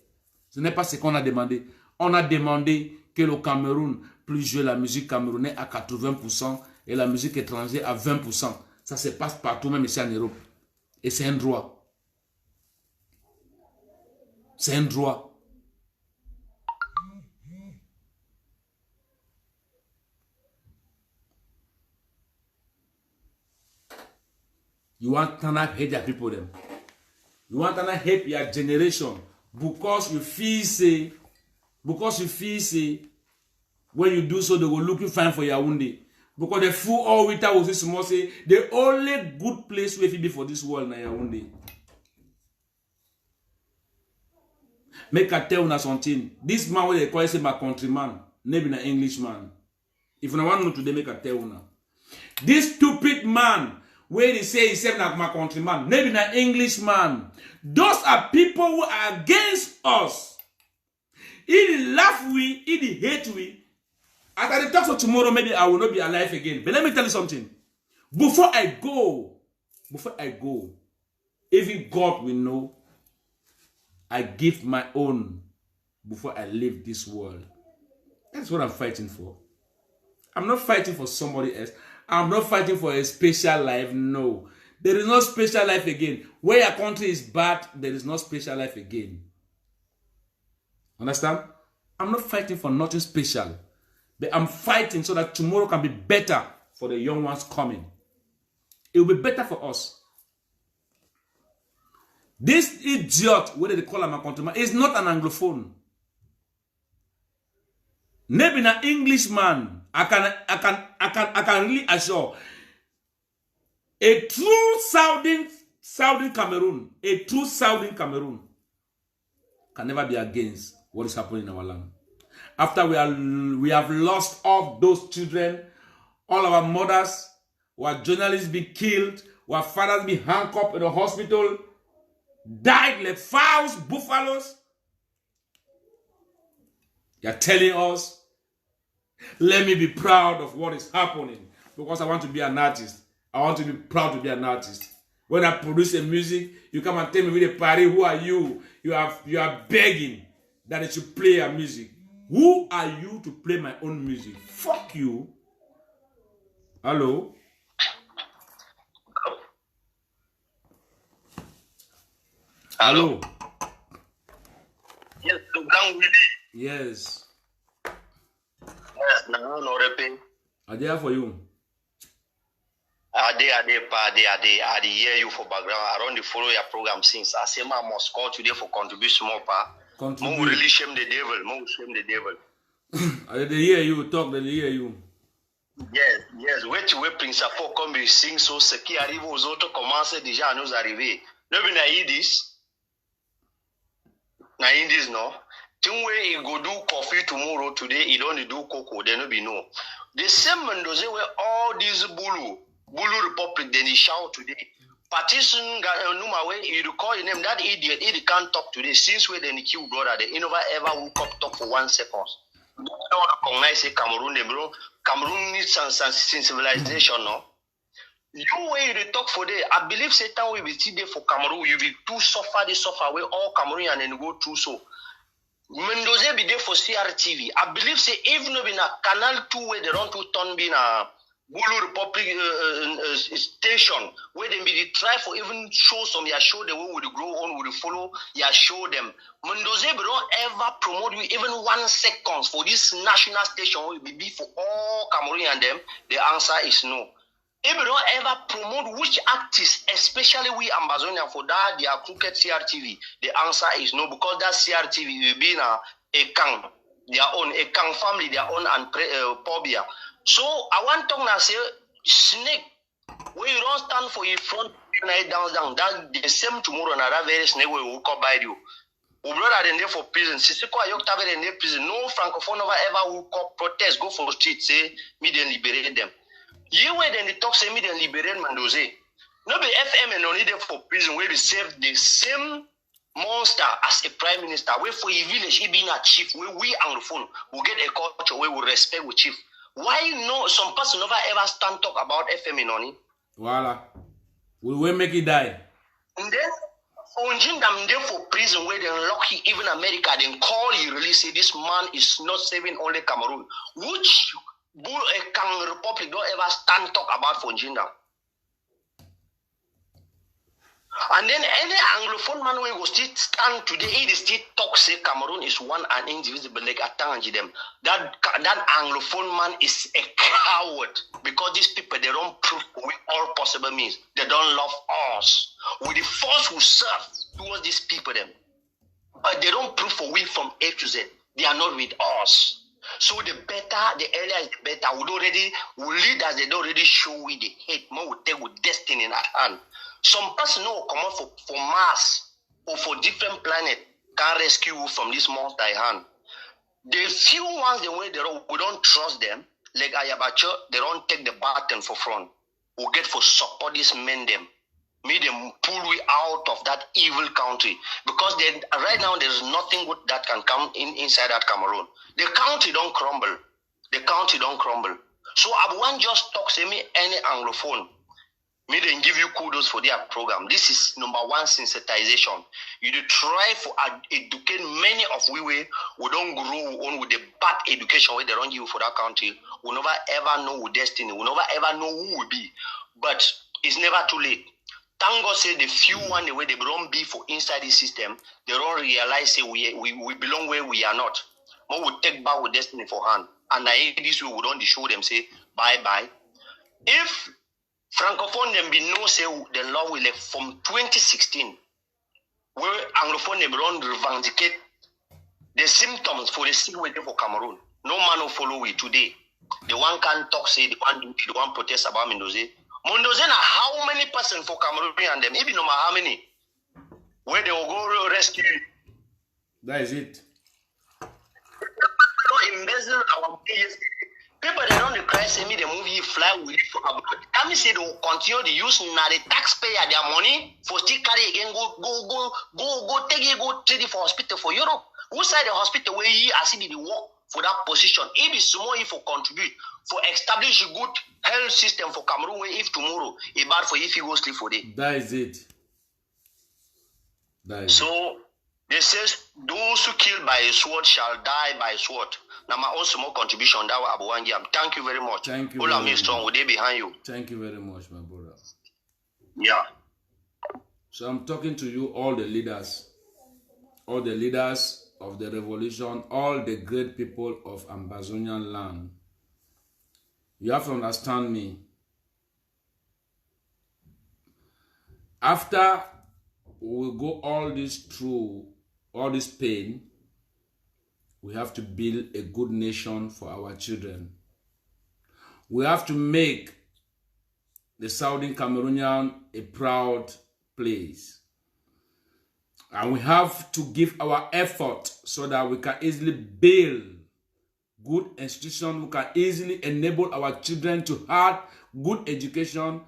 Ce n'est pas ce qu'on a demandé. On a demandé que le Cameroun puisse jouer la musique camerounaise à 80% et la musique étrangère à 20%. Ça se passe partout, même ici en Europe. Et c'est un droit. C'est un droit. You want to hate your people them. You want to hate your generation because you feel say when you do so they will look you fine for your own day. Because the fool all winter will say the only good place we be for this world na your own day. Make I tell you something. This man what they call say my countryman, maybe an Englishman. If you want to know today, make I tell you now. This stupid man, where he say he's like my countryman, maybe an Englishman. Those are people who are against us. He laugh we, he hate we. As I talk for tomorrow, maybe I will not be alive again. But let me tell you something. Before I go, even God will know I give my own before I leave this world. That's what I'm fighting for. I'm not fighting for somebody else. I'm not fighting for a special life. No. There is no special life again. Where your country is bad, there is no special life again. Understand? I'm not fighting for nothing special. But I'm fighting so that tomorrow can be better for the young ones coming. It will be better for us. This idiot, whether they call him a countryman, is not an Anglophone. Maybe an Englishman. I can really assure. A true Southern Cameroon, can never be against what is happening in our land. After we have lost all those children, all our mothers, our journalists be killed, our fathers be handcuffed in the hospital, died like fowls, buffaloes. You're telling us, let me be proud of what is happening because I want to be an artist. I want to be proud to be an artist. When I produce a music, you come and tell me with a party, who are you? You are begging that I should play your music. Who are you to play my own music? Fuck you. Hello? Hello? Yes, yes. Yes, no, no, repeat. I'm there for you. I hear you for background. I don't follow your program since. I say, I must call today for contribution more part. More really shame the devil. More shame the devil. They hear you talk, they hear you. Yes. Wait, Prince Afo comme il sing so ce qui arrive aux autres commence déjà à nous arriver. No be na Idis. Na Idis, no. Thing where he go do coffee tomorrow, today he don't do cocoa, then no be no. The same Mendoza where all these Bulu Republic, then he shout today. Partition Numa way, you recall your name, that idiot, he can't talk today. Since when then he killed brother, they never ever woke up talk for 1 second. Don't recognize Cameroon, bro. Cameroon needs some civilization, no? You way you talk for day. I believe Satan will be there for Cameroon. You will too suffer where all Cameroon and then go through so. Mendoza be there for CRTV. I believe say even though in a Canal 2 where they run to turn be a Bulu Republic station where they be try for even show some your show the way would grow on would follow your show them. Mendoza be don't ever promote you even 1 second for this national station will be for all Cameroon and them. The answer is no. If we don't ever promote which artists, especially we Amazonian for that their crooked CRTV, the answer is no, because that CRTV will be a Kang, their own, a Kang family, their own and Pobia. So I want to now say, snake, where you don't stand for your front, down, that the same tomorrow, and that very snake will come by you. We brother then there for prison. Sisiko Ayok in their prison. No Francophone ever will come protest, go for the street, say, me then liberate them. You wait then they talk say me then liberate Mendoza. No be FM and only there for prison where they save the same monster as a prime minister. Where for a village he being a chief, where we Anglophone will get a culture where we respect with chief. Why no some person never ever stand talk about FM in only? Voila. We will make it die. And then Onjin them there for prison where they lock he even America then call he release say this man is not saving only Cameroon. Which a Kang Republic don't ever stand talk about Fonjinda. And then any Anglophone man will still stand today, he still talk say Cameroon is one and indivisible like Atangi them. That Anglophone man is a coward because these people, they don't prove with all possible means. They don't love us. With the force we serve towards these people them. But they don't prove for we from A to Z. They are not with us. So the better, the earlier is the better. We leaders, they don't already show we the hate. More we take with destiny in our hand. Some person who come out for Mars or for different planet can rescue you from this monster hand. The few ones the way we don't trust them, like Ayabacho, they don't take the baton for front. We get for support these men them. Make them pull we out of that evil country. Because right now there's nothing good that can come inside that Cameroon. The country don't crumble. The country don't crumble. So Abuan just talks to me any Anglophone. Me then give you kudos for their program. This is number one sensitization. You do try for educate many of we don't grow on with the bad education where they don't give for that country. We never ever know with destiny. We never ever know who we be. But it's never too late. Thank God say the few one the way they don't be for inside this system, they don't realize say we belong where we are not. More we take back with destiny for hand. And I this way we don't show them say bye-bye. If Francophone them be no say the law will like from 2016, where Anglophone them don't revindicate the symptoms for the sick waiting for Cameroon. No man will follow it today. The one can talk say the one protest about Mendoza. Mendoza na how many person for Cameroon and them? Even no matter how many. Where they will go rescue. That is it. Embezzle our players. People they don't cry say me the movie fly with for abroad. Can me say they will continue to use now the taxpayer their money for still carry again go take it go treat it for hospital for Europe. Who side the hospital where he as he did work for that position? If it's small if for contribute for establish a good health system for Cameroon where if tomorrow it bad for if he go sleep for day. That is it. So they says those who kill by a sword shall die by a sword. Now my own small contribution that was Abuwangi. Thank you very much. Thank you. All of me strong with they behind you. Thank you very much, my brother. Yeah. So I'm talking to you, all the leaders of the revolution, all the great people of Ambazonian land. You have to understand me. After we go all this through, all this pain, we have to build a good nation for our children. We have to make the Southern Cameroonian a proud place. And we have to give our effort so that we can easily build good institutions. We can easily enable our children to have good education,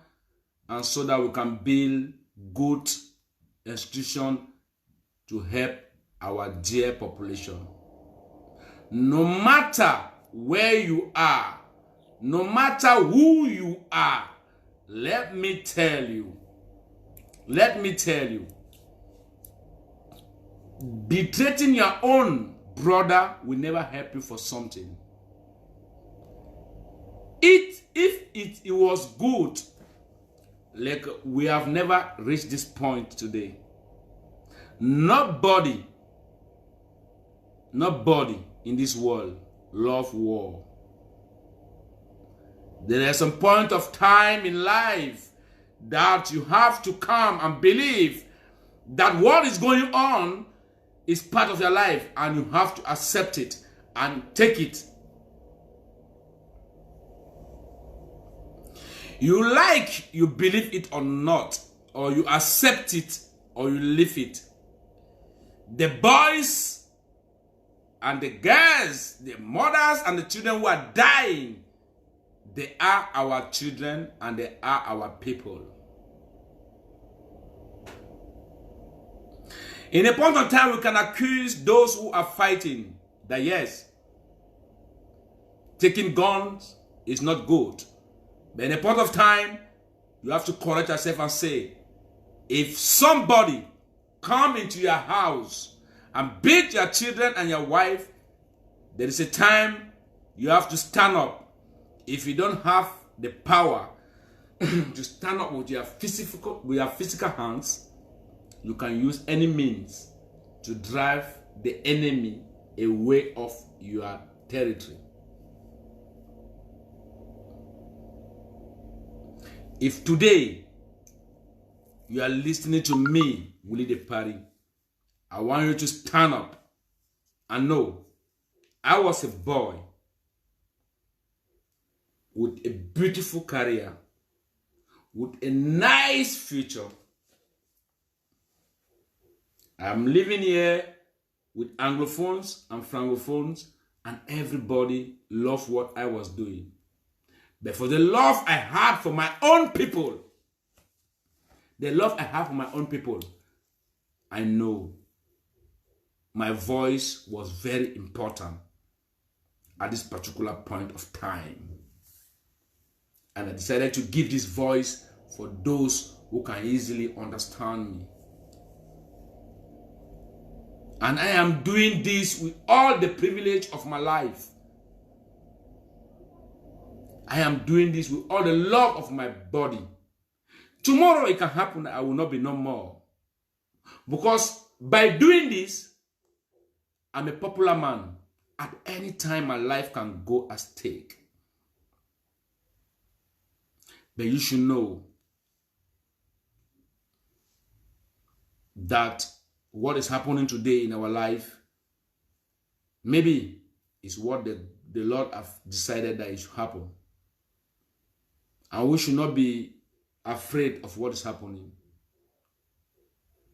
and so that we can build good institutions to help our dear population. No matter where you are, no matter who you are, let me tell you, betraying your own brother will never help you for something. If it was good, like we have never reached this point today. Nobody in this world love war. There is some point of time in life that you have to come and believe that what is going on is part of your life, and you have to accept it and take it. You believe it or not, or you accept it or you leave it. The boys and the girls, the mothers and the children who are dying, they are our children and they are our people. In a point of time, we can accuse those who are fighting that yes, taking guns is not good. But in a point of time, you have to correct yourself and say, if somebody come into your house and beat your children and your wife, there is a time you have to stand up. If you don't have the power to stand up with your physical hands, you can use any means to drive the enemy away of your territory. If today you are listening to me, Willie the Party, I want you to stand up and know I was a boy with a beautiful career, with a nice future. I'm living here with Anglophones and Francophones, and everybody loved what I was doing. But for the love I had for my own people, the love I have for my own people, I know my voice was very important at this particular point of time. And I decided to give this voice for those who can easily understand me. And I am doing this with all the privilege of my life. I am doing this with all the love of my body. Tomorrow it can happen that I will not be no more. Because by doing this, I'm a popular man. At any time my life can go at stake. But you should know that what is happening today in our life, maybe is what the Lord have decided that it should happen. And we should not be afraid of what is happening.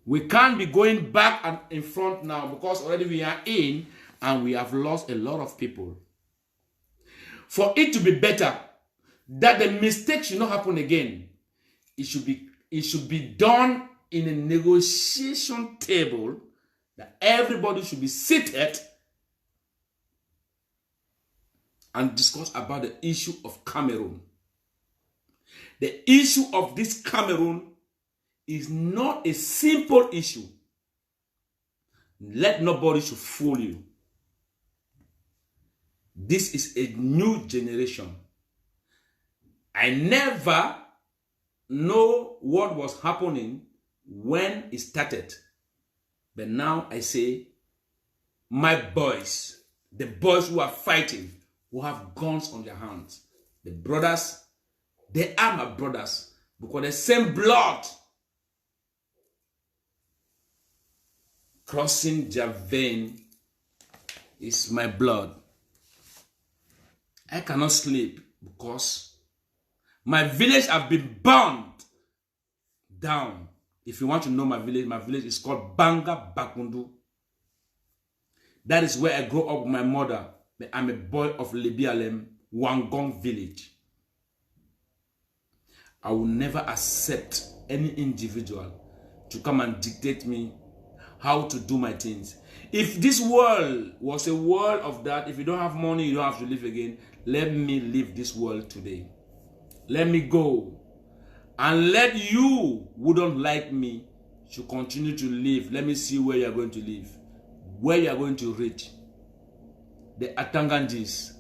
We can't be going back and in front now because already we are in and we have lost a lot of people. For it to be better, that the mistake should not happen again, it should be done in a negotiation table, that everybody should be seated and discuss about the issue of Cameroon. The issue of this Cameroon is not a simple issue. Let nobody should fool you. This is a new generation. I never know what was happening when it started. But now I say, my boys, the boys who are fighting, who have guns on their hands, the brothers, they are my brothers because the same blood crossing their vein is my blood. I cannot sleep because my village have been burned down. If you want to know my village is called Banga Bakundu. That is where I grew up with my mother. But I'm a boy of Lebialem, Wangong village. I will never accept any individual to come and dictate me how to do my things. If this world was a world of that, if you don't have money, you don't have to live again, let me leave this world today. Let me go. And let you who don't like me to continue to live. Let me see where you are going to live. Where you are going to reach. The Atangandis.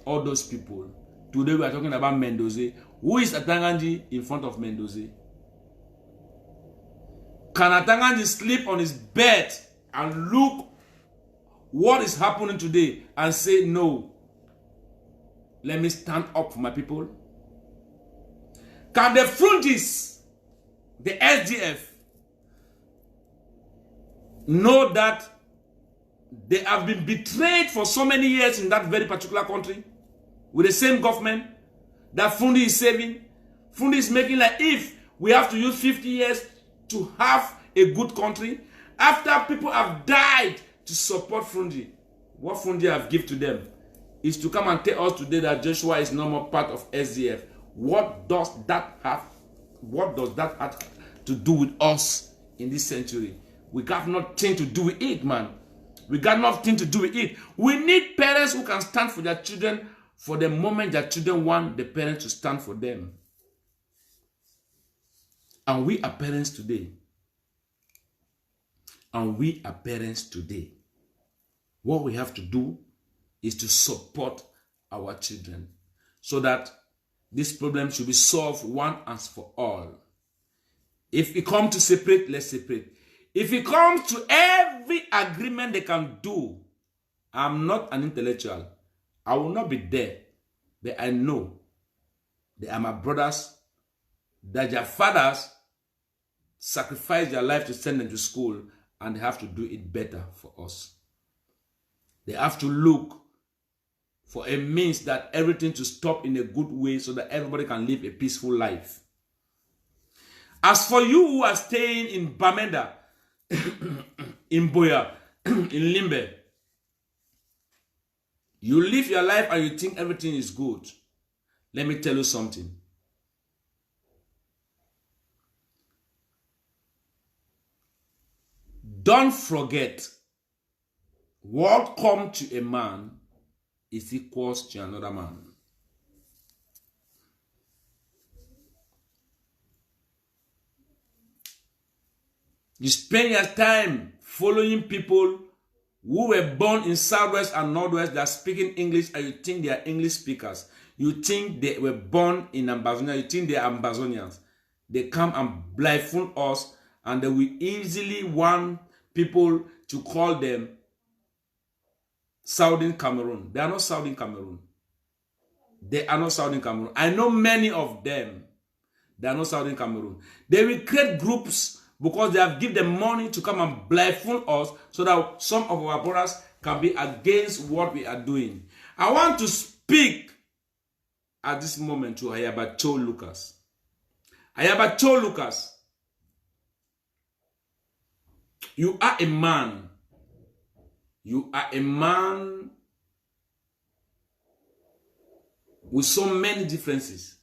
All those people. Today we are talking about Mendoza. Who is Atangandi in front of Mendoza? Can Atangandi sleep on his bed and look what is happening today and say, no, let me stand up for my people? Can the Frundis, the SDF, know that they have been betrayed for so many years in that very particular country with the same government that Frundi is saving? Frundi is making like if we have to use 50 years to have a good country. After people have died to support Frundi, what Frundi have given to them is to come and tell us today that Joshua is no more part of SDF. What does that have to do with us in this century? We got nothing to do with it, man. We got nothing to do with it. We need parents who can stand for their children for the moment their children want the parents to stand for them. And we are parents today. And we are parents today. What we have to do is to support our children so that this problem should be solved once and for all. If it comes to separate, let's separate. If it comes to every agreement they can do, I'm not an intellectual. I will not be there. But I know they are my brothers, that their fathers sacrificed their life to send them to school, and they have to do it better for us. They have to look for a means that everything to stop in a good way so that everybody can live a peaceful life. As for you who are staying in Bamenda, in Boya, in Limbe, you live your life and you think everything is good. Let me tell you something. Don't forget, what comes to a man is equals to another man. You spend your time following people who were born in Southwest and Northwest that are speaking English, and you think they are English speakers. You think they were born in Ambazonia. You think they are Ambazonians. They come and blindfold us, and they will easily want people to call them Southern Cameroon. They are not Southern Cameroon. They are not Southern Cameroon. I know many of them. They are not Southern Cameroon. They will create groups because they have given them money to come and blindfold us so that some of our brothers can be against what we are doing. I want to speak at this moment to Ayabacho Lucas. Ayabacho Lucas, you are a man. You are a man with so many differences.